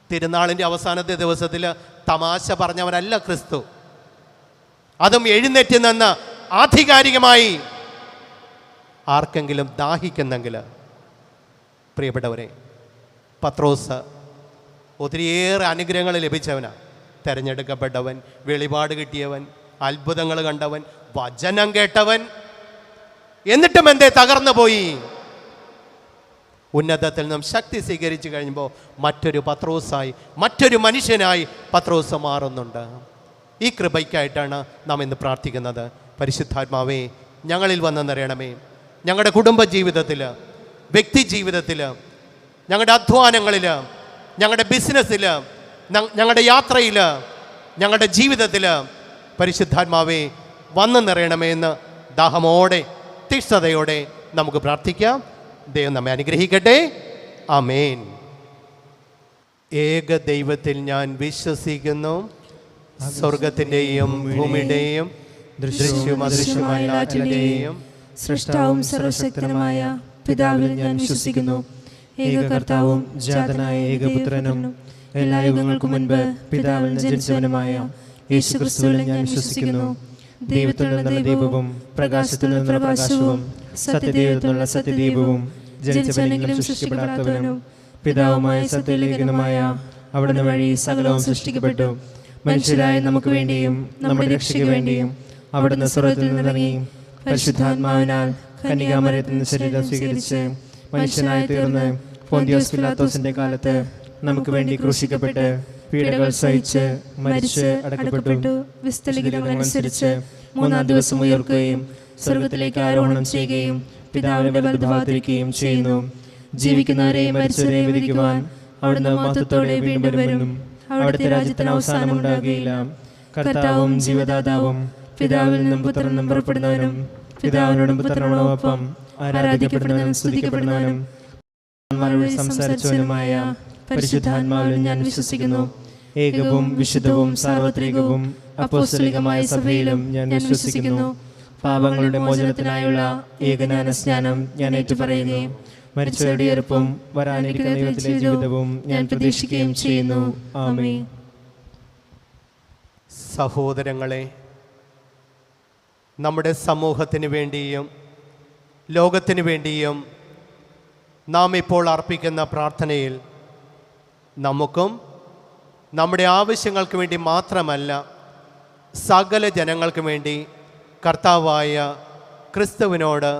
തിരുനാളിൻ്റെ അവസാനത്തെ ദിവസത്തിൽ തമാശ പറഞ്ഞവനല്ല ക്രിസ്തു. അതും എഴുന്നേറ്റ് നിന്ന് ആധികാരികമായി ആർക്കെങ്കിലും ദാഹിക്കുന്നെങ്കിൽ. പ്രിയപ്പെട്ടവരെ, പത്രോസ് ഒത്തിരിയേറെ അനുഗ്രഹങ്ങൾ ലഭിച്ചവനാണ്. തിരഞ്ഞെടുക്കപ്പെട്ടവൻ, വെളിപാട് കിട്ടിയവൻ, അത്ഭുതങ്ങൾ കണ്ടവൻ, വചനം കേട്ടവൻ. എന്നിട്ടും എന്തേ തകർന്നു പോയി? ഉന്നതത്തിൽ നിന്നും ശക്തി സ്വീകരിച്ചു കഴിയുമ്പോൾ മറ്റൊരു പത്രോസായി, മറ്റൊരു മനുഷ്യനായി പത്രോസ് മാറുന്നുണ്ട്. ഈ കൃപയ്ക്കായിട്ടാണ് നാം ഇന്ന് പ്രാർത്ഥിക്കുന്നത്. പരിശുദ്ധാത്മാവേ, ഞങ്ങളിൽ വന്ന് നിറയണമേ. ഞങ്ങളുടെ കുടുംബ ജീവിതത്തിൽ, വ്യക്തി ജീവിതത്തിൽ, ഞങ്ങളുടെ അധ്വാനങ്ങളിൽ, ഞങ്ങളുടെ ബിസിനസ്സിൽ, ഞങ്ങളുടെ യാത്രയിൽ, ഞങ്ങളുടെ ജീവിതത്തിൽ പരിശുദ്ധാത്മാവേ വന്ന് നിറയണമേ എന്ന് ദാഹമോടെ, തീക്ഷ്ണതയോടെ നമുക്ക് പ്രാർത്ഥിക്കാം. ദൈവം നമ്മെ അനുഗ്രഹിക്കട്ടെ. ആമേൻ. ഏക ദൈവത്തിൽ ഞാൻ വിശ്വസിക്കുന്നു, സ്വർഗത്തിൻ്റെയും ഭൂമിയുടെയും ദൃശ്യവും അദൃശ്യമായ എല്ലാറ്റിൻ്റെയും സൃഷ്ടാവും സർവശക്തനുമായ പിതാവിൽ ഞാൻ വിശ്വസിക്കുന്നു. ഏക കർത്താവും ജാതനായ ഏകപുത്രനും എല്ലാ യുഗങ്ങൾക്കും മുൻപ് പിതാവിൽ ജനിച്ചവനുമായ യേശുക്രിസ്തുവിൽ ഞാൻ വിശ്വസിക്കുന്നു. ദൈവത്തിൽ നിന്നുള്ള ദൈവവും പ്രകാശത്തിൽ നിന്നുള്ള പ്രകാശവും സത്യദൈവത്തിൽ നിന്നുള്ള സത്യദൈവവും ജനിച്ചവനെങ്കിലും സൃഷ്ടിക്കപ്പെടാത്തവനും പിതാവുമായ സത്യലേഖനുമായ അവിടുന്ന് വഴി സകലവും സൃഷ്ടിക്കപ്പെട്ടു. മനുഷ്യരായ നമുക്ക് വേണ്ടിയും നമ്മുടെ രക്ഷയ്ക്ക് വേണ്ടിയും അവിടുന്ന് സ്വർഗ്ഗത്തിൽ നിന്നിറങ്ങി പരിശുദ്ധാത്മാവിനാൽ കന്യകാമറിയത്തിൽ നിന്ന് ശരീരം സ്വീകരിച്ച് മനുഷ്യനായി തീർന്ന് പോന്തിയോസ് പിലാത്തോസിന്റെ കാലത്ത് നമുക്ക് വേണ്ടി ക്രൂശിക്കപ്പെട്ട് പീഡകൾ സഹിച്ച് മരിച്ച് അടക്കപ്പെട്ടു. വിസ്തലിഖിതമനുസരിച്ച് മൂന്നാം ദിവസം ഉയർക്കുകയും സ്വർഗത്തിലേക്ക് ആരോഹണം ചെയ്യുകയും പിതാവിന്റെ വലതുഭാഗത്തിരിക്കുകയും ചെയ്യുന്നു. ജീവിക്കുന്നവരെയും മരിച്ചവരെയും വിധിക്കുവാൻ അവിടുന്ന് മഹത്വത്തോടെ വീണ്ടും വരും. അവിടുത്തെ രാജ്യത്തിന് അവസാനമുണ്ടാകുകയില്ല. കർത്താവും ജീവദാതാവും പിതാവിൽ നിന്നും പുത്രനും പുറപ്പെടുന്നവനും പിതാവിനോടും പുത്രനോടൊപ്പം ആരാധിക്കപ്പെടുന്നവനും സ്തുതിക്കപ്പെടുന്നവനും സംസാരിച്ചവനുമായ പരിശുദ്ധാത്മാവിലും ഞാൻ വിശ്വസിക്കുന്നു. ഏകവും വിശുദ്ധവും സാർവത്രികവും അപ്പോസ്തലികമായ സഭയിലും ഞാൻ വിശ്വസിക്കുന്നു. പാപങ്ങളുടെ മോചനത്തിനായുള്ള ഏകനാന സ്നാനം ഞാൻ ഏറ്റുപറയുകയും മരിച്ചവരുടെ ഉയർപ്പും വരാനിരിക്കുന്ന ദൈവത്തിലെ ജീവിതവും ഞാൻ പ്രതീക്ഷിക്കുകയും ചെയ്യുന്നു. ആമേൻ. സഹോദരങ്ങളെ, നമ്മുടെ സമൂഹത്തിന് വേണ്ടിയും ലോകത്തിന് വേണ്ടിയും നാം ഇപ്പോൾ അർപ്പിക്കുന്ന പ്രാർത്ഥനയിൽ നമുക്കും നമ്മുടെ ആവശ്യങ്ങൾക്ക് വേണ്ടി മാത്രമല്ല, സകല ജനങ്ങൾക്ക് വേണ്ടി കർത്താവായ ക്രിസ്തുവിനോട്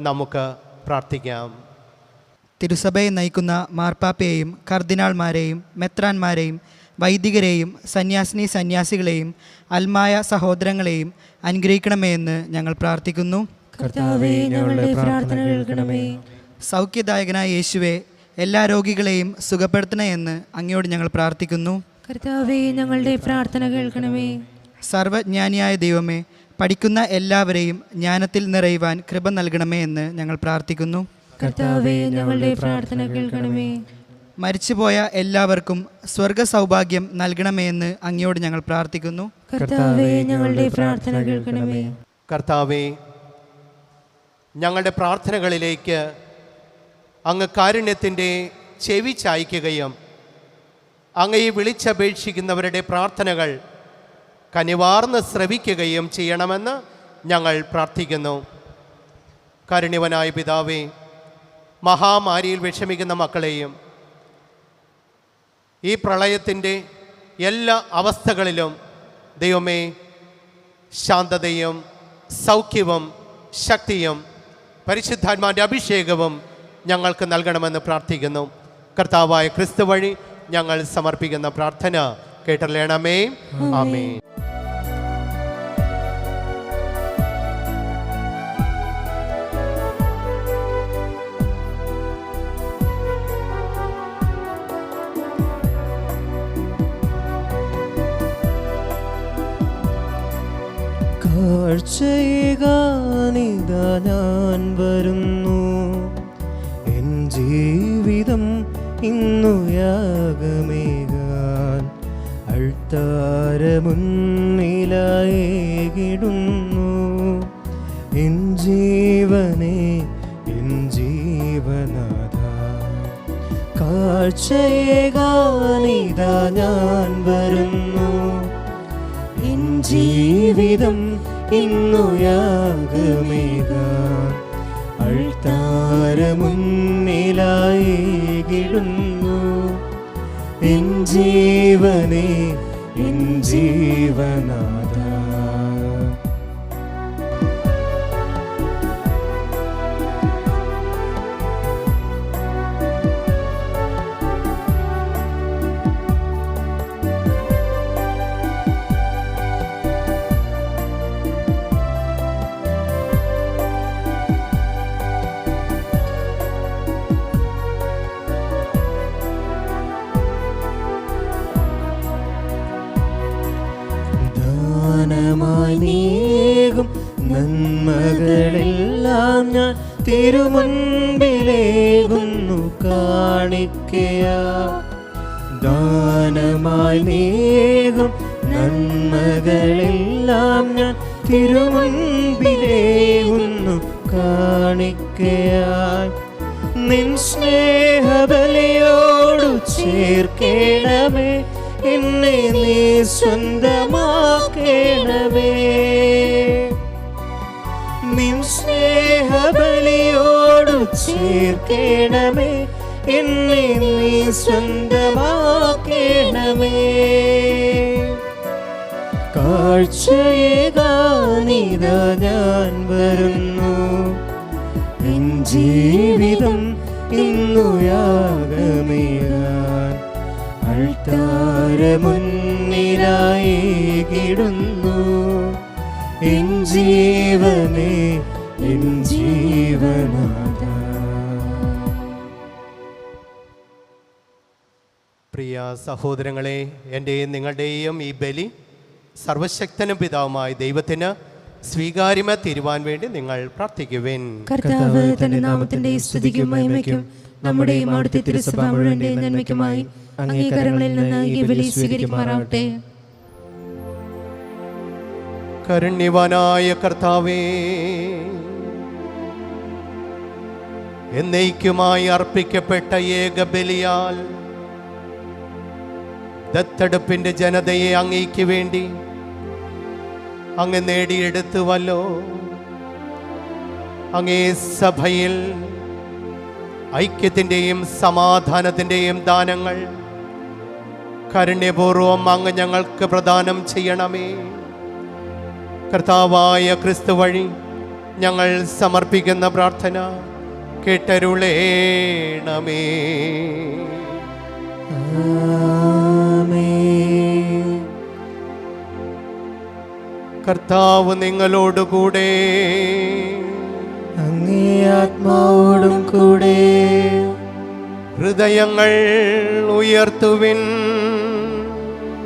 നമുക്ക് പ്രാർത്ഥിക്കാം. തിരുസഭയെ നയിക്കുന്ന മാർപ്പാപ്പയെയും കർദിനാൾമാരെയും മെത്രാന്മാരെയും വൈദികരെയും സന്യാസിനികളെയും അൽമായ സഹോദരങ്ങളെയും അനുഗ്രഹിക്കണമേ എന്ന് ഞങ്ങൾ പ്രാർത്ഥിക്കുന്നു. കർത്താവേ, ഞങ്ങളുടെ പ്രാർത്ഥന കേൾക്കണമേ. സൗഖ്യദായകനായ യേശുവെ, എല്ലാ രോഗികളെയും സുഖപ്പെടുത്തണേ എന്ന് അങ്ങയോട് ഞങ്ങൾ പ്രാർത്ഥിക്കുന്നു. കർത്താവേ, ഞങ്ങളുടെ പ്രാർത്ഥന കേൾക്കണമേ. സർവജ്ഞാനിയായ ദൈവമേ, പഠിക്കുന്ന എല്ലാവരെയും ജ്ഞാനത്തിൽ നിറയുവാൻ കൃപ നൽകണമേ എന്ന് ഞങ്ങൾ പ്രാർത്ഥിക്കുന്നു. കർത്താവേ, ഞങ്ങളുടെ പ്രാർത്ഥന കേൾക്കണമേ. മരിച്ചുപോയ എല്ലാവർക്കും സ്വർഗ സൗഭാഗ്യം നൽകണമേ എന്ന് അങ്ങയോട് ഞങ്ങൾ പ്രാർത്ഥിക്കുന്നു. കർത്താവേ, ഞങ്ങളുടെ പ്രാർത്ഥന കേൾക്കണമേ. കർത്താവേ, ഞങ്ങളുടെ പ്രാർത്ഥനകളിലേക്ക് അങ്ങ് കാരുണ്യത്തിൻ്റെ ചെവി ചായ്ക്കുകയും അങ്ങയെ വിളിച്ചപേക്ഷിക്കുന്നവരുടെ പ്രാർത്ഥനകൾ കനിവാർന്ന് ശ്രവിക്കുകയും ചെയ്യണമെന്ന് ഞങ്ങൾ പ്രാർത്ഥിക്കുന്നു. കാരുണ്യവനായ പിതാവേ, മഹാമാരിയിൽ വിഷമിക്കുന്ന മക്കളെയും ഈ പ്രളയത്തിൻ്റെ എല്ലാ അവസ്ഥകളിലും ദൈവമേ ശാന്തതയും സൗഖ്യവും ശക്തിയും പരിശുദ്ധാത്മാവിൻ്റെ അഭിഷേകവും ഞങ്ങൾക്ക് നൽകണമെന്ന് പ്രാർത്ഥിക്കുന്നു. കർത്താവായ ക്രിസ്തു വഴി ഞങ്ങൾ സമർപ്പിക്കുന്ന പ്രാർത്ഥന കേട്ടറിയണമേ. ആമേൻ. കാഴ്ചയേകാനിതാ ഞാൻ വരുന്നു, എൻ ജീവിതം ഇന്നു യാഗമേകാൻ അൾത്താരമുന്നിലായിടുന്നു. എൻ ജീവനെ, എൻ ജീവനാഥ, കാഴ്ചയേകാനിതാ ഞാൻ വരുന്നു, എൻ ജീവിതം ഇന്നു യാഗമേകാൻ അൾത്താരമുന്നിലായിടുന്നു. എൻ ജീവനെ, എൻ ജീവനാഥ. നീകും നന്മകളെല്ലാം ഞാൻ തിരുമുൻപിലേകുന്നു കാണിക്കയാ. ദാനമായി നീകും നന്മകളെല്ലാം ഞാൻ തിരുമുൻപിലേകുന്നു കാണിക്കയായി. നിൻ സ്നേഹബലിയോടു ചേർക്കേണമേ, എന്നെ നീ സ്വന്തമാക്കേണമേ. നിൻ സ്നേഹബലിയോടു ചേർക്കേണമേ, എന്നെ നീ സ്വന്തമാക്കേണമേ. കാഴ്ചയേകാനിതാ ഞാൻ വരുന്നു, എൻ ജീവിതം ഇന്നു യാഗമേകാൻ അൾത്താരമുന്നിലായിടുന്നു എൻ ജീവനേ എൻ ജീവനാഥ. പ്രിയ സഹോദരങ്ങളെ, എൻ്റെയും നിങ്ങളുടെയും ഈ ബലി സർവശക്തനും പിതാവുമായ ദൈവത്തിന് സ്വീകാര്യമായി തീരുവാൻ വേണ്ടി നിങ്ങൾ പ്രാർത്ഥിക്കുവിൻ. കർത്താവ് തന്റെ നാമത്തിന്റെ സ്തുതിക്കും മഹിമയ്ക്കും നമ്മുടെയും അവിടുത്തെ തിരുസഭ മുഴുവന്റെ നന്മയ്ക്കുമായി അംഗീകാരങ്ങളിൽ നിന്ന് ഈ ബലി സ്വീകരിക്കുമാറാവട്ടെ. കാരുണ്യവാനായ കർത്താവേ, എന്നേക്കുമായി അർപ്പിക്കപ്പെട്ട ഏക ബലിയാൽ ദത്തെടുപ്പിന്റെ ജനതയെ അങ്ങേക്ക് വേണ്ടി അങ്ങ് നേടിയെടുത്തുവല്ലോ. അങ്ങേ സഭയിൽ ഐക്യത്തിൻ്റെയും സമാധാനത്തിൻ്റെയും ദാനങ്ങൾ കാരുണ്യപൂർവം അങ്ങ് ഞങ്ങൾക്ക് പ്രദാനം ചെയ്യണമേ. കർത്താവായ ക്രിസ്തു വഴി ഞങ്ങൾ സമർപ്പിക്കുന്ന പ്രാർത്ഥന കേട്ടരുളേണമേ. ആമേൻ. കർത്താവ് നിങ്ങളോടുകൂടെ, അങ്ങേ ആത്മാവോടും കൂടെ. ഹൃദയങ്ങൾ ഉയർത്തുവിൻ.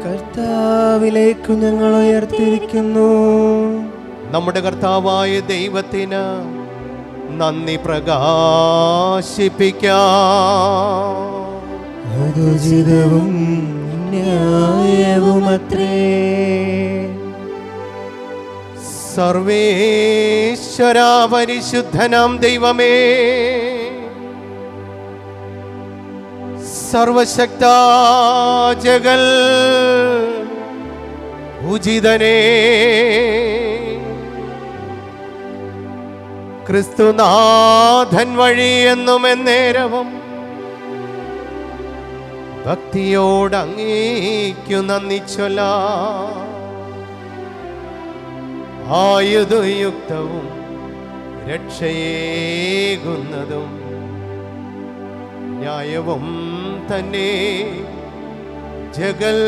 കർത്താവിലേക്ക് ഞങ്ങൾ ഉയർത്തിയിരിക്കുന്നു. നമ്മുടെ കർത്താവായ ദൈവത്തിന് നന്ദി പ്രകാശിപ്പിക്കാം. അതുചിതവും ന്യായവുമത്രേ. സർവേശ്വരാ പരിശുദ്ധനാം ദൈവമേ, സർവശക്താ ജഗൽ ഉചിതനേ, ക്രിസ്തുനാഥൻ വഴി എന്നും എന്നേരവും ഭക്തിയോട് അങ്ങേക്കു നന്ദി ചൊല്ലാം. ആയുധയുക്തവും രക്ഷയേകുന്നതും ന്യായവും തന്നെ ജഗൽ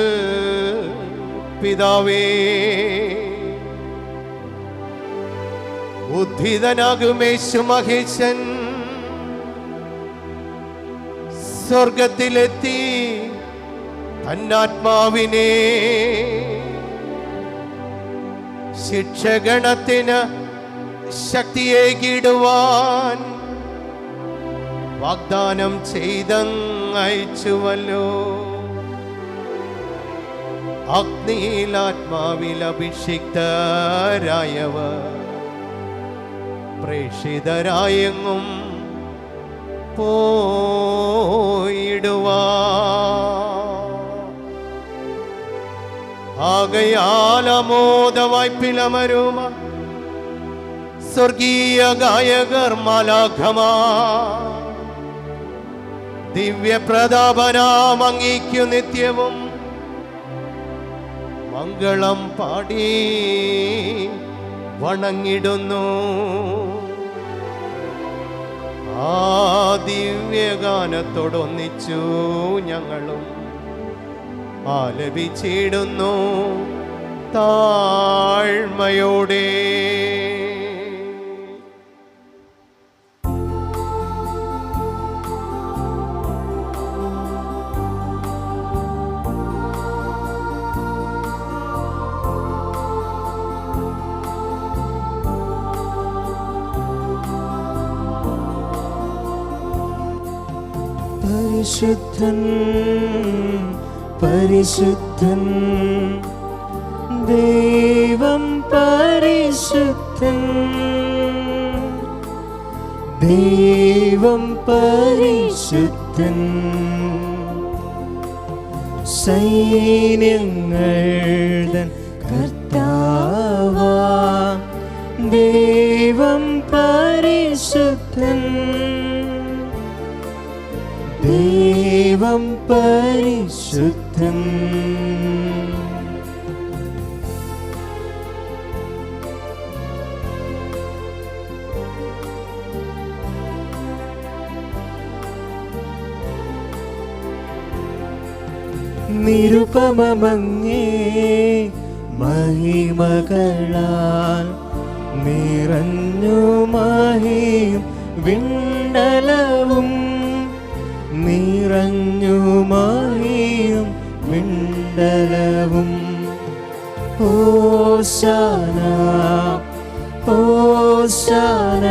പിതാവേ. ഉദ്ധിതനാകുമേശു മഹേശൻ സ്വർഗത്തിലെത്തി തന്നാത്മാവിനെ ശിക്ഷഗണത്തിന് ശക്തിയേകിടുവാൻ വാഗ്ദാനം ചെയ്തയച്ചുവല്ലോ. അഗ്നിയിലാത്മാവിൽ അഭിഷിക്തരായവർ പ്രേക്ഷിതരായെങ്ങും പോയിടുവാ. ആകയാൽ അമോദവായ്പിലമരുമ സ്വർഗീയ ഗായകർ മാലാഖമാർ ദിവ്യപ്രതാപനാം അങ്ങേക്കു നിത്യവും മംഗളം പാടി വണങ്ങിടുന്നു. ആ ദിവ്യഗാനത്തോടൊന്നിച്ചു ഞങ്ങളും ആലപിച്ചിടുന്നു താഴ്മയോടെ. പരിശുദ്ധൻ പരിശുദ്ധൻ ദൈവം പരിശുദ്ധൻ ദൈവം പരിശുദ്ധൻ സൈന്യങ്ങളുടെ കർത്താവാ ദൈവം പരിശുദ്ധൻ ദൈവം പരിശുദ്ധൻ. നിരുപമങ്ങേ മഹിമകളാൽ നിറഞ്ഞു മഹിയും വിണ്ടലവും നിറഞ്ഞു മഹിയും വിണ്ടലവും. ഹോശാന ഹോശാന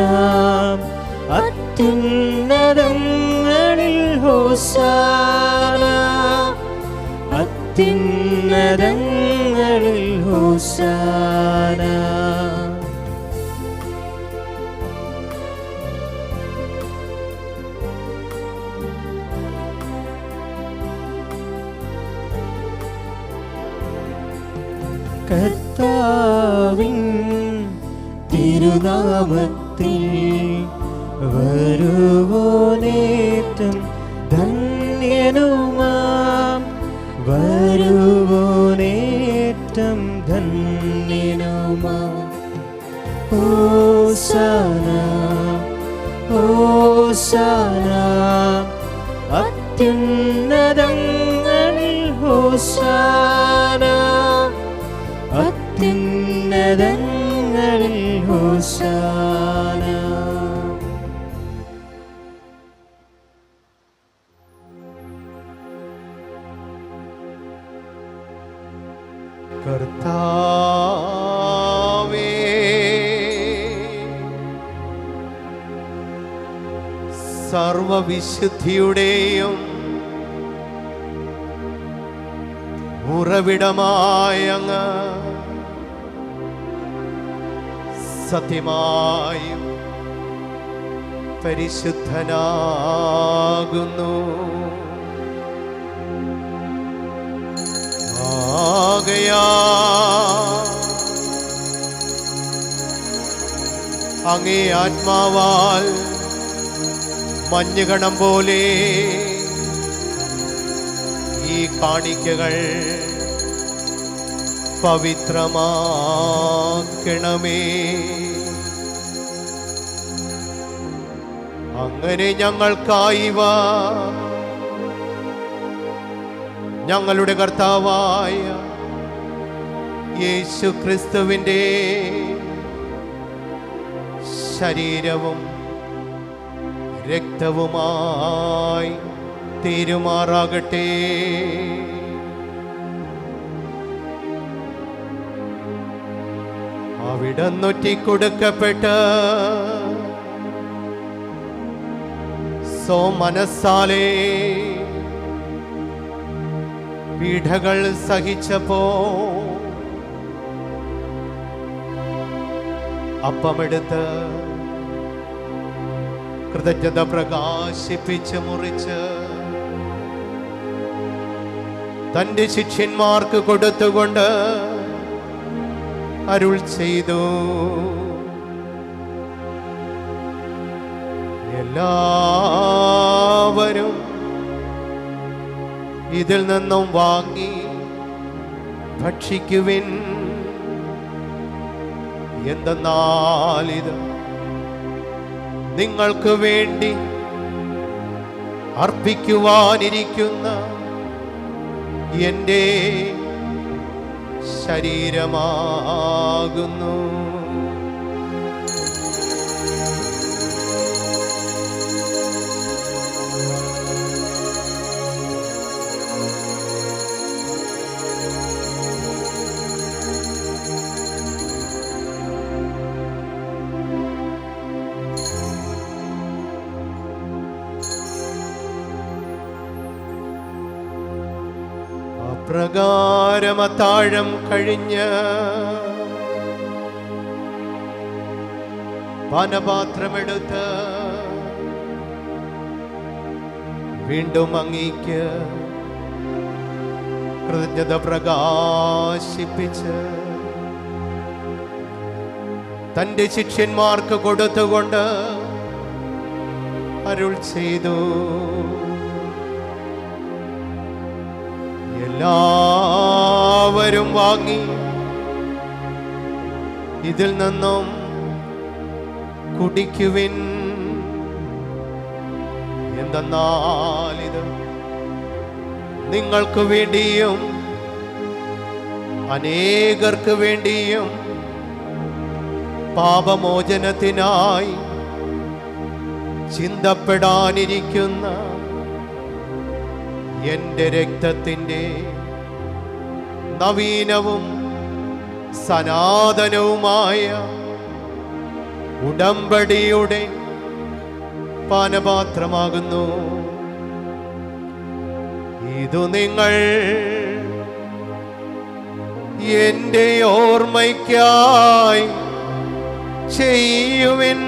അത്യുന്നതങ്ങളിൽ ഹോശാന അത്യുന്നതങ്ങളിൽ ഹോശാന. കർത്താവിൻ തിരുനാമത്തിൽ വരുവോനേറ്റം ധന്യനുമാം വരുവോനേറ്റം ധന്യനുമാം. ഹോശാന ഹോശാന അത്യുന്നതങ്ങളിൽ ഹോശാന അത്യുന്നതങ്ങളിൽ ഹോശാന. കർത്താവേ, സർവവിശുദ്ധിയുടെയും ഉറവിടമായ അങ്ങ് സത്യമായും പരിശുദ്ധനാകുന്നു. ആകയാൽ അങ്ങേ ആത്മാവാൽ മഞ്ഞുകണം പോലെ ഈ കാണിക്കകൾ പവിത്രമാക്കണമേ. അങ്ങനെ ഞങ്ങൾക്കായിവ ഞങ്ങളുടെ കർത്താവായ യേശു ക്രിസ്തുവിൻ്റെ ശരീരവും രക്തവുമായി തീരുമാറാകട്ടെ. അവിടന്നൊറ്റിക്കൊടുക്കപ്പെട്ട് മനസ്സാലെ പീഡകൾ സഹിച്ചപ്പോ അപ്പമെടുത്ത് കൃതജ്ഞത പ്രകാശിപ്പിച്ച് മുറിച്ച് തന്റെ ശിഷ്യന്മാർക്ക് കൊടുത്തുകൊണ്ട് അരുൾ ചെയ്തു, എല്ലാവരും ഇതിൽ നിന്നും വാങ്ങി ഭക്ഷിക്കുവിൻ. എന്തെന്നാൽ ഇത് നിങ്ങൾക്ക് വേണ്ടി അർപ്പിക്കുവാനിരിക്കുന്ന എൻ്റെ ശരീരമാകുന്നു. പ്രകാരം അത്താഴം കഴിഞ്ഞ് പാനപാത്രമെടുത്ത് വീണ്ടും അങ്ങേക്ക് കൃതജ്ഞത പ്രകാശിപ്പിച്ച് തന്റെ ശിഷ്യന്മാർക്ക് കൊടുത്തുകൊണ്ട് അരുൾ ചെയ്തു, എല്ലാവരും വാങ്ങി ഇതിൽ നിന്നും കുടിക്കുവിൻ. എന്തെന്നാൽ ഇത് നിങ്ങൾക്ക് വേണ്ടിയും അനേകർക്ക് വേണ്ടിയും പാപമോചനത്തിനായി ചിന്തപ്പെടാനിരിക്കുന്ന എൻ്റെ രക്തത്തിൻ്റെ നവീനവും സനാതനവുമായ ഉടമ്പടിയുടെ പാനപാത്രമാകുന്നു. ഇതു നിങ്ങൾ എൻ്റെ ഓർമ്മയ്ക്കായി ചെയ്യുവിൻ.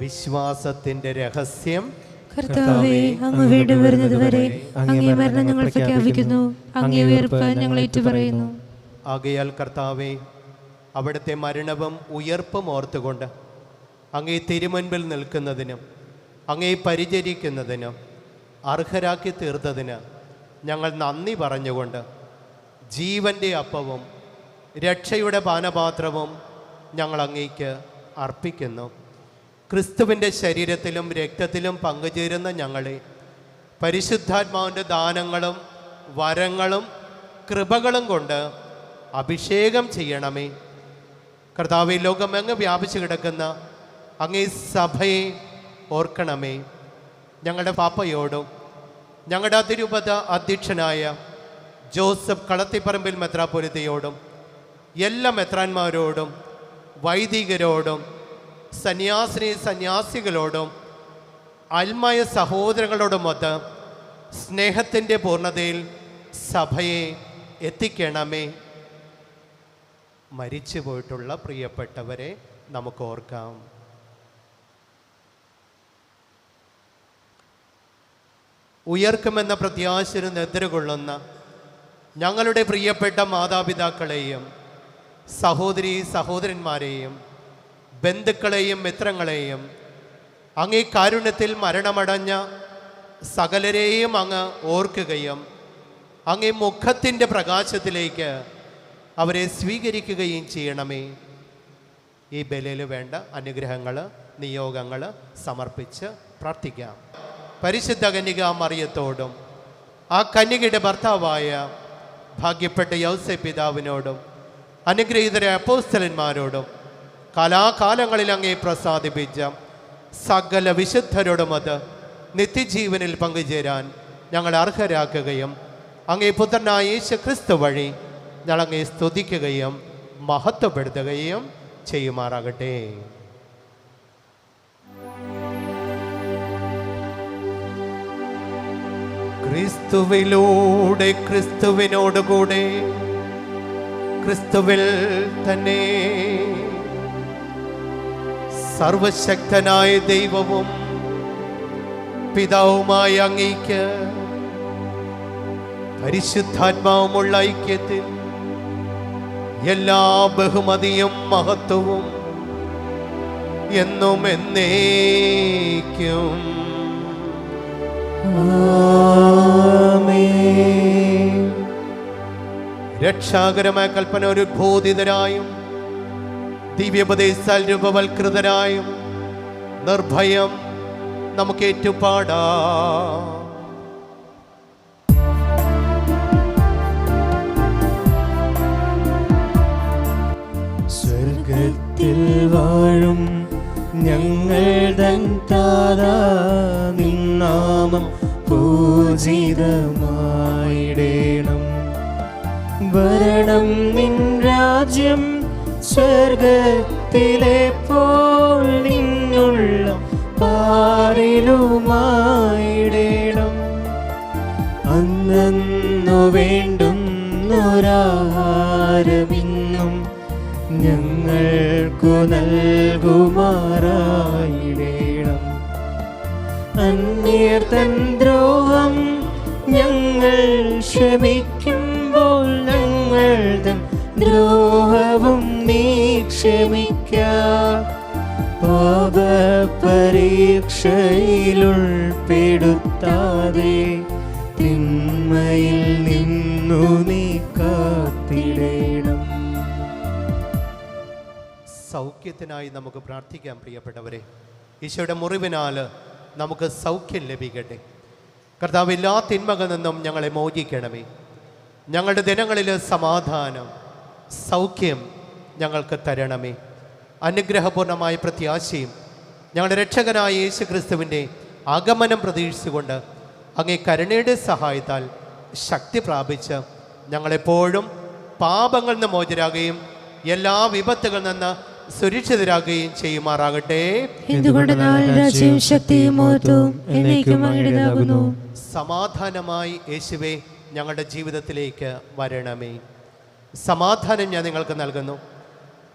വിശ്വാസത്തിന്റെ രഹസ്യം. കർത്താവേ, അങ്ങ് വീണ്ടും വരുന്നത് വരെ അങ്ങേ മരണം ഞങ്ങൾ പ്രഖ്യാപിക്കുന്നു, അങ്ങേ ഉയർപ്പ് ഞങ്ങൾ ഏറ്റുപറയുന്നു. ആകയാൽ കർത്താവേ, അവിടുത്തെ മരണവും ഉയർപ്പും ഓർത്തുകൊണ്ട് അങ്ങേ തിരുമുൻപിൽ നിൽക്കുന്നതിനും അങ്ങേ പരിചരിക്കുന്നതിനും അർഹരാക്കി തീർത്തതിന് ഞങ്ങൾ നന്ദി പറഞ്ഞുകൊണ്ട് ജീവൻ്റെ അപ്പവും രക്ഷയുടെ പാനപാത്രവും ഞങ്ങൾ അങ്ങേക്ക് അർപ്പിക്കുന്നു. ക്രിസ്തുവിൻ്റെ ശരീരത്തിലും രക്തത്തിലും പങ്കുചേരുന്ന ഞങ്ങളെ പരിശുദ്ധാത്മാവിൻ്റെ ദാനങ്ങളും വരങ്ങളും കൃപകളും കൊണ്ട് അഭിഷേകം ചെയ്യണമേ. കർത്താവേ, ലോകമെങ്ങ് വ്യാപിച്ചു കിടക്കുന്ന അങ്ങേ സഭയെ ഓർക്കണമേ. ഞങ്ങളുടെ പാപ്പയോടും ഞങ്ങളുടെ അതിരൂപത അധ്യക്ഷനായ ജോസഫ് കളത്തിപ്പറമ്പിൽ മെത്രാപ്പൊലീത്തയോടും എല്ലാ മെത്രാന്മാരോടും വൈദികരോടും സന്യാസികളോടും ആത്മായ സഹോദരങ്ങളോടുമൊത്ത് സ്നേഹത്തിൻ്റെ പൂർണ്ണതയിൽ സഭയെ എത്തിക്കണമേ. മരിച്ചു പോയിട്ടുള്ള പ്രിയപ്പെട്ടവരെ നമുക്ക് ഓർക്കാം. ഉയർക്കുമെന്ന പ്രത്യാശന് നെതിരുകൊള്ളുന്ന ഞങ്ങളുടെ പ്രിയപ്പെട്ട മാതാപിതാക്കളെയും സഹോദരന്മാരെയും ബന്ധുക്കളെയും മിത്രങ്ങളെയും അങ്ങേ കാരുണ്യത്തിൽ മരണമടഞ്ഞ സകലരെയും അങ്ങ് ഓർക്കുകയും അങ്ങേ മുഖത്തിൻ്റെ പ്രകാശത്തിലേക്ക് അവരെ സ്വീകരിക്കുകയും ചെയ്യണമേ. ഈ ബലിയിൽ വേണ്ട അനുഗ്രഹങ്ങൾ നിയോഗങ്ങൾ സമർപ്പിച്ച് പ്രാർത്ഥിക്കാം. പരിശുദ്ധ കന്യക മറിയത്തോടും ആ കന്യകയുടെ ഭർത്താവായ ഭാഗ്യപ്പെട്ട യൗസേപ്പ് പിതാവിനോടും അനുഗ്രഹീതരായ അപ്പോസ്തലന്മാരോടും കാലാകാലങ്ങളിൽ അങ്ങേ പ്രസാദിപ്പിച്ച സകല വിശുദ്ധരോടുമത് നിത്യജീവനിൽ പങ്കുചേരാൻ ഞങ്ങൾ അർഹരാക്കുകയും അങ്ങേ പുത്രനായ യേശു ക്രിസ്തു വഴി ഞങ്ങളങ്ങേ സ്തുതിക്കുകയും മഹത്വപ്പെടുത്തുകയും ചെയ്യുമാറാകട്ടെ. ക്രിസ്തുവിലൂടെ ക്രിസ്തുവിനോടുകൂടെ ക്രിസ്തുവിൽ തന്നെ സർവശക്തനായ ദൈവവും പിതാവുമായ അങ്ങേക്ക് പരിശുദ്ധാത്മാവുമുള്ള ഐക്യത്തിൽ എല്ലാ ബഹുമതിയും മഹത്വവും എന്നും എന്നേക്കും രക്ഷാകരമായ കൽപ്പന ഒരു ഉദ്ബോധിതരായും ദിവ്യോപദേശാൽ രൂപവൽകൃതരായും നിർഭയം നമുക്ക് ഏറ്റുപാടാം. സ്വർഗത്തിൽ വാഴും ഞങ്ങൾ തൻ താതാ, നിൻ നാമം പൂജിതമായിടേണം. വരണം നിൻ രാജ്യം, സ്വർഗത്തിലെ പോൽ നിന്നുള്ള പാറിലുമായിടേണം. അന്നു വേണ്ടുന്നൊരാഹാരമിന്നും ഞങ്ങൾക്കു നൽകുമാറായിടേണം. അന്യർ തൻ ദ്രോഹം ഞങ്ങൾ ക്ഷമിക്കുമ്പോൾ ഞങ്ങൾ തൻ ദ്രോഹവും നീ ക്ഷമിക്കാൻ പാപപരീക്ഷയിലുൾപ്പെടുത്താതെ തിന്മയിൽ നിന്നു നീ കാത്തിടേണം. സൗഖ്യത്തിനായി നമുക്ക് പ്രാർത്ഥിക്കാം പ്രിയപ്പെട്ടവരെ. ഈശോയുടെ മുറിവിനാൽ നമുക്ക് സൗഖ്യം ലഭിക്കട്ടെ. കർത്താവ്, എല്ലാ തിന്മകളിൽ നിന്നും ഞങ്ങളെ മോചിക്കണമേ. ഞങ്ങളുടെ ദിനങ്ങളിൽ സമാധാനം, സൗഖ്യം ഞങ്ങൾക്ക് തരണമേ. അനുഗ്രഹപൂർണമായ പ്രത്യാശയും ഞങ്ങളുടെ രക്ഷകനായ യേശു ക്രിസ്തുവിൻ്റെ ആഗമനം പ്രതീക്ഷിച്ചുകൊണ്ട് അങ്ങേ കരുണയുടെ സഹായത്താൽ ശക്തി പ്രാപിച്ച് ഞങ്ങളെപ്പോഴും പാപങ്ങളിൽ നിന്ന് മോചരാകുകയും എല്ലാ വിപത്തുകളിൽ നിന്ന് സുരക്ഷിതരാകുകയും ചെയ്യുമാറാകട്ടെ. സമാധാനമായി യേശുവേ ഞങ്ങളുടെ ജീവിതത്തിലേക്ക് വരണമേ. സമാധാനം ഞാൻ നിങ്ങൾക്ക് നൽകുന്നു,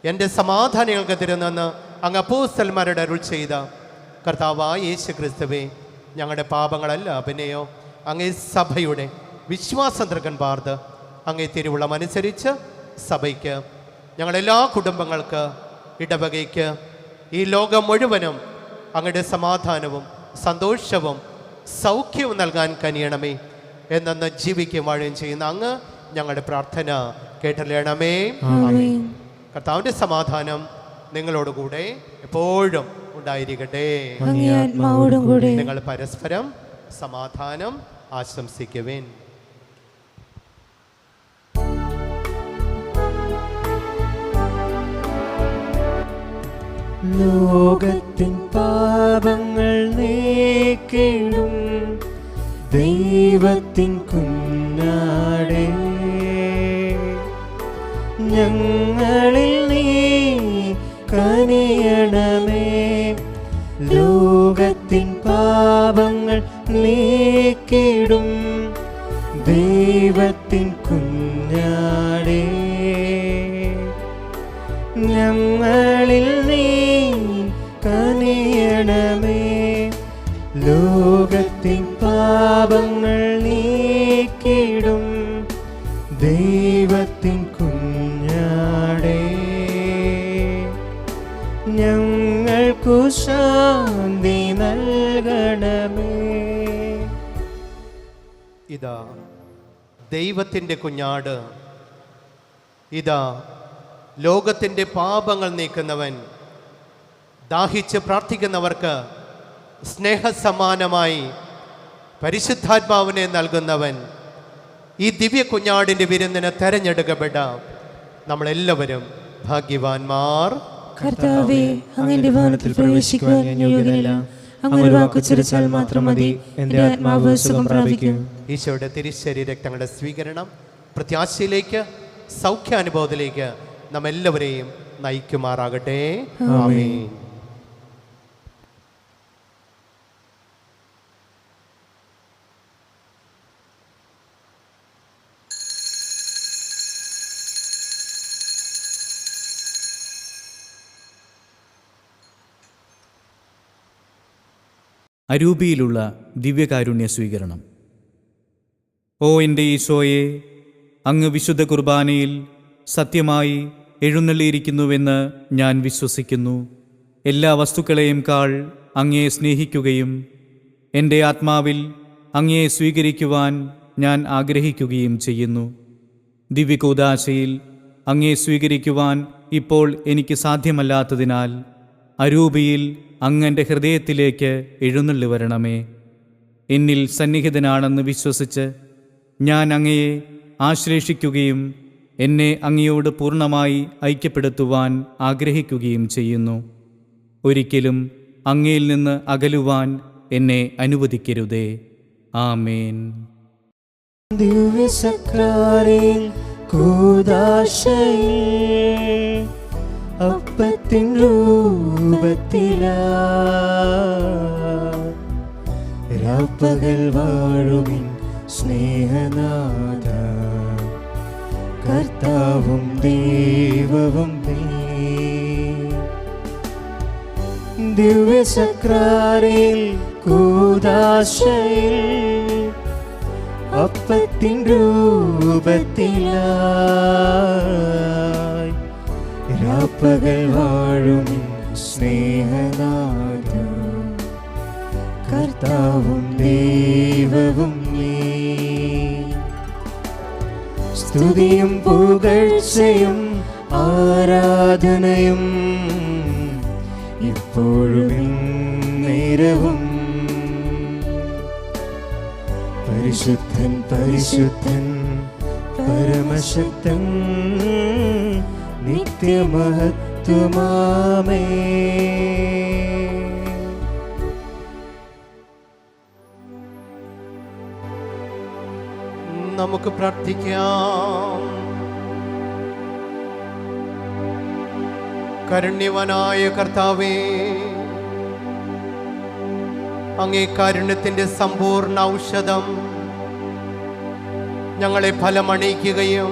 എൻ്റെ സമാധാനം നിങ്ങൾക്ക് തരുന്നെന്ന് അങ്ങ് അപ്പോസ്തലന്മാരുടെ അരുൾ ചെയ്ത കർത്താവായ യേശു ക്രിസ്തുവേ, ഞങ്ങളുടെ പാപങ്ങളല്ല പിന്നെയോ അങ്ങേ സഭയുടെ വിശ്വാസം തൃക്കൻ പാർത്ത് അങ്ങേ തിരുവുള്ളമനുസരിച്ച് സഭയ്ക്ക്, ഞങ്ങളെല്ലാ കുടുംബങ്ങൾക്ക്, ഇടവകയ്ക്ക്, ഈ ലോകം മുഴുവനും അങ്ങയുടെ സമാധാനവും സന്തോഷവും സൗഖ്യവും നൽകാൻ കനിയണമേ. എന്നു ജീവിക്കുകയും വാഴുകയും ചെയ്യുന്ന അങ്ങ് ഞങ്ങളുടെ പ്രാർത്ഥന കേട്ടറിയണമേ. കർത്താവിൻ്റെ സമാധാനം നിങ്ങളോടുകൂടെ എപ്പോഴും ഉണ്ടായിരിക്കട്ടെ. നിങ്ങൾ പരസ്പരം സമാധാനം ആശംസിക്കുവേൻ. ലോകത്തിൻ പാപങ്ങൾ നീക്കിടും ദൈവത്തിൻ കുഞ്ഞാടേ, ഞങ്ങളിൽ നീ കനിയണമേ. ലോകത്തിൻ പാപങ്ങൾ നീക്കിടും ദൈവത്തിൻ കുഞ്ഞാടേ, ഞങ്ങളിൽ നീ കനിയണമേ. ലോകത്തിൻ പാപങ്ങൾ നീക്കിടും ദൈവത്തിൻ കുഞ്ഞാടേ, ഞങ്ങൾക്കു ശാന്തി നൽകണമേ. ഇതാ ദൈവത്തിൻ്റെ കുഞ്ഞാട്, ഇതാ ലോകത്തിൻ്റെ പാപങ്ങൾ നീക്കുന്നവൻ. ദാഹിച്ച് പ്രാർത്ഥിക്കുന്നവർക്ക് സ്നേഹസമാനമായി പരിശുദ്ധാത്മാവിനെ നൽകുന്നവൻ. ഈ ദിവ്യ കുഞ്ഞാടിൻ്റെ വിരുന്നിന് തെരഞ്ഞെടുക്കപ്പെട്ട നമ്മളെല്ലാവരും ഭാഗ്യവാന്മാർ. കർത്താവേ, അങ്ങയുടെ ഭവനത്തിൽ പ്രവേശിക്കുവാൻ ഞാൻ യോഗ്യനല്ല. അങ്ങ് ഒരു വാക്ക് ഉച്ചരിച്ചാൽ മാത്രം മതി, എൻ്റെ ആത്മാവ് സുഖം പ്രാപിക്കും. ഈശോയുടെ തിരുശരീര രക്തങ്ങളുടെ സ്വീകരണം പ്രത്യാശയിലേക്ക്, സൗഖ്യാനുഭവത്തിലേക്ക് നമ്മെല്ലാവരെയും നയിക്കുമാറാകട്ടെ. ആമേൻ. അരൂപിയിലുള്ള ദിവ്യകാരുണ്യ സ്വീകരണം. ഓ എൻ്റെ ഈശോയെ, അങ്ങ് വിശുദ്ധ കുർബാനയിൽ സത്യമായി എഴുന്നള്ളിയിരിക്കുന്നുവെന്ന് ഞാൻ വിശ്വസിക്കുന്നു. എല്ലാ വസ്തുക്കളെയും കാൾ അങ്ങയെ സ്നേഹിക്കുകയും എൻ്റെ ആത്മാവിൽ അങ്ങയെ സ്വീകരിക്കുവാൻ ഞാൻ ആഗ്രഹിക്കുകയും ചെയ്യുന്നു. ദിവ്യകൂദാശയിൽ അങ്ങയെ സ്വീകരിക്കുവാൻ ഇപ്പോൾ എനിക്ക് സാധ്യമല്ലാത്തതിനാൽ അരൂപിയിൽ അങ്ങ് എൻ്റെ ഹൃദയത്തിലേക്ക് എഴുന്നള്ളി വരണമേ. എന്നിൽ സന്നിഹിതനാണെന്ന് വിശ്വസിച്ച് ഞാൻ അങ്ങയെ ആശ്ലേഷിക്കുകയും എന്നെ അങ്ങയോട് പൂർണ്ണമായി ഐക്യപ്പെടുത്തുവാൻ ആഗ്രഹിക്കുകയും ചെയ്യുന്നു. ഒരിക്കലും അങ്ങയിൽ നിന്ന് അകലുവാൻ എന്നെ അനുവദിക്കരുതേ. ആമേൻ. ദിവ്യസക്രാരിൽ കൂദാശയിൽ അപ്പത്തിൻ രൂപത്തിലാ രാപ്പകൽ വാഴുമിൻ സ്നേഹനാഥ, കർത്താവും ദൈവവും നീ. ദിവ്യസക്രാരിൽ കൂദാശയിൽ അപ്പത്തിൻ രൂപത്തിലായി രാപ്പകൽ വാഴും സ്നേഹനാഥ കർത്താവും ദൈവവും നീ. സ്തുതിയും പുകഴ്ചയും ആരാധനയും ഇപ്പോഴും നേരവും പരിശുദ്ധൻ പരിശുദ്ധൻ പരമശക്തൻ നിത്യമഹത്വമാമേ. നമുക്ക് പ്രാർത്ഥിക്കാം. കാരുണ്യവാനായ കർത്താവേ, അങ്ങേ കാരുണ്യത്തിൻ്റെ സമ്പൂർണ്ണ ഔഷധം ഞങ്ങളെ ഫലമണിയിക്കുകയും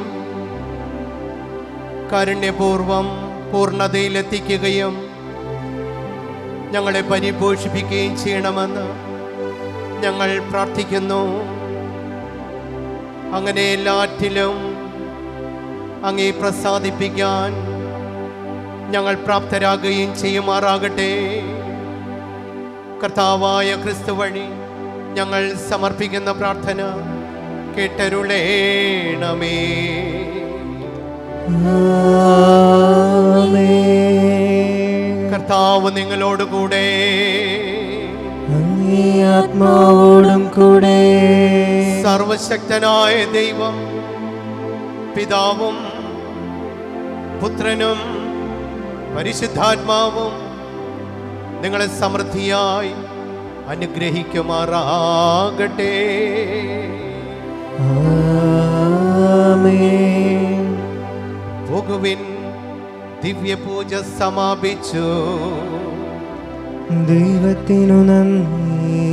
കാരുണ്യപൂർവം പൂർണ്ണതയിലെത്തിക്കുകയും ഞങ്ങളെ പരിപോഷിപ്പിക്കുകയും ചെയ്യണമെന്ന് ഞങ്ങൾ പ്രാർത്ഥിക്കുന്നു. അങ്ങനെ എല്ലാറ്റിലും അങ്ങേ പ്രസാദിപ്പിക്കാൻ ഞങ്ങൾ പ്രാപ്തരാകുകയും ചെയ്യുമാറാകട്ടെ. കർത്താവായ ക്രിസ്തു വഴി ഞങ്ങൾ സമർപ്പിക്കുന്ന പ്രാർത്ഥന കേട്ടരുളേണമേ. കർത്താവ് നിങ്ങളോടുകൂടെ, അങ്ങേ ആത്മാവോടും കൂടെ. സർവശക്തനായ ദൈവം പിതാവും പുത്രനും പരിശുദ്ധാത്മാവും നിങ്ങളെ സമൃദ്ധിയായി അനുഗ്രഹിക്കുമാറാകട്ടെ. ആമേൻ. പോകുവിൻ, ദിവ്യപൂജ സമാപിച്ചു. ദൈവത്തിനു നന്ദി.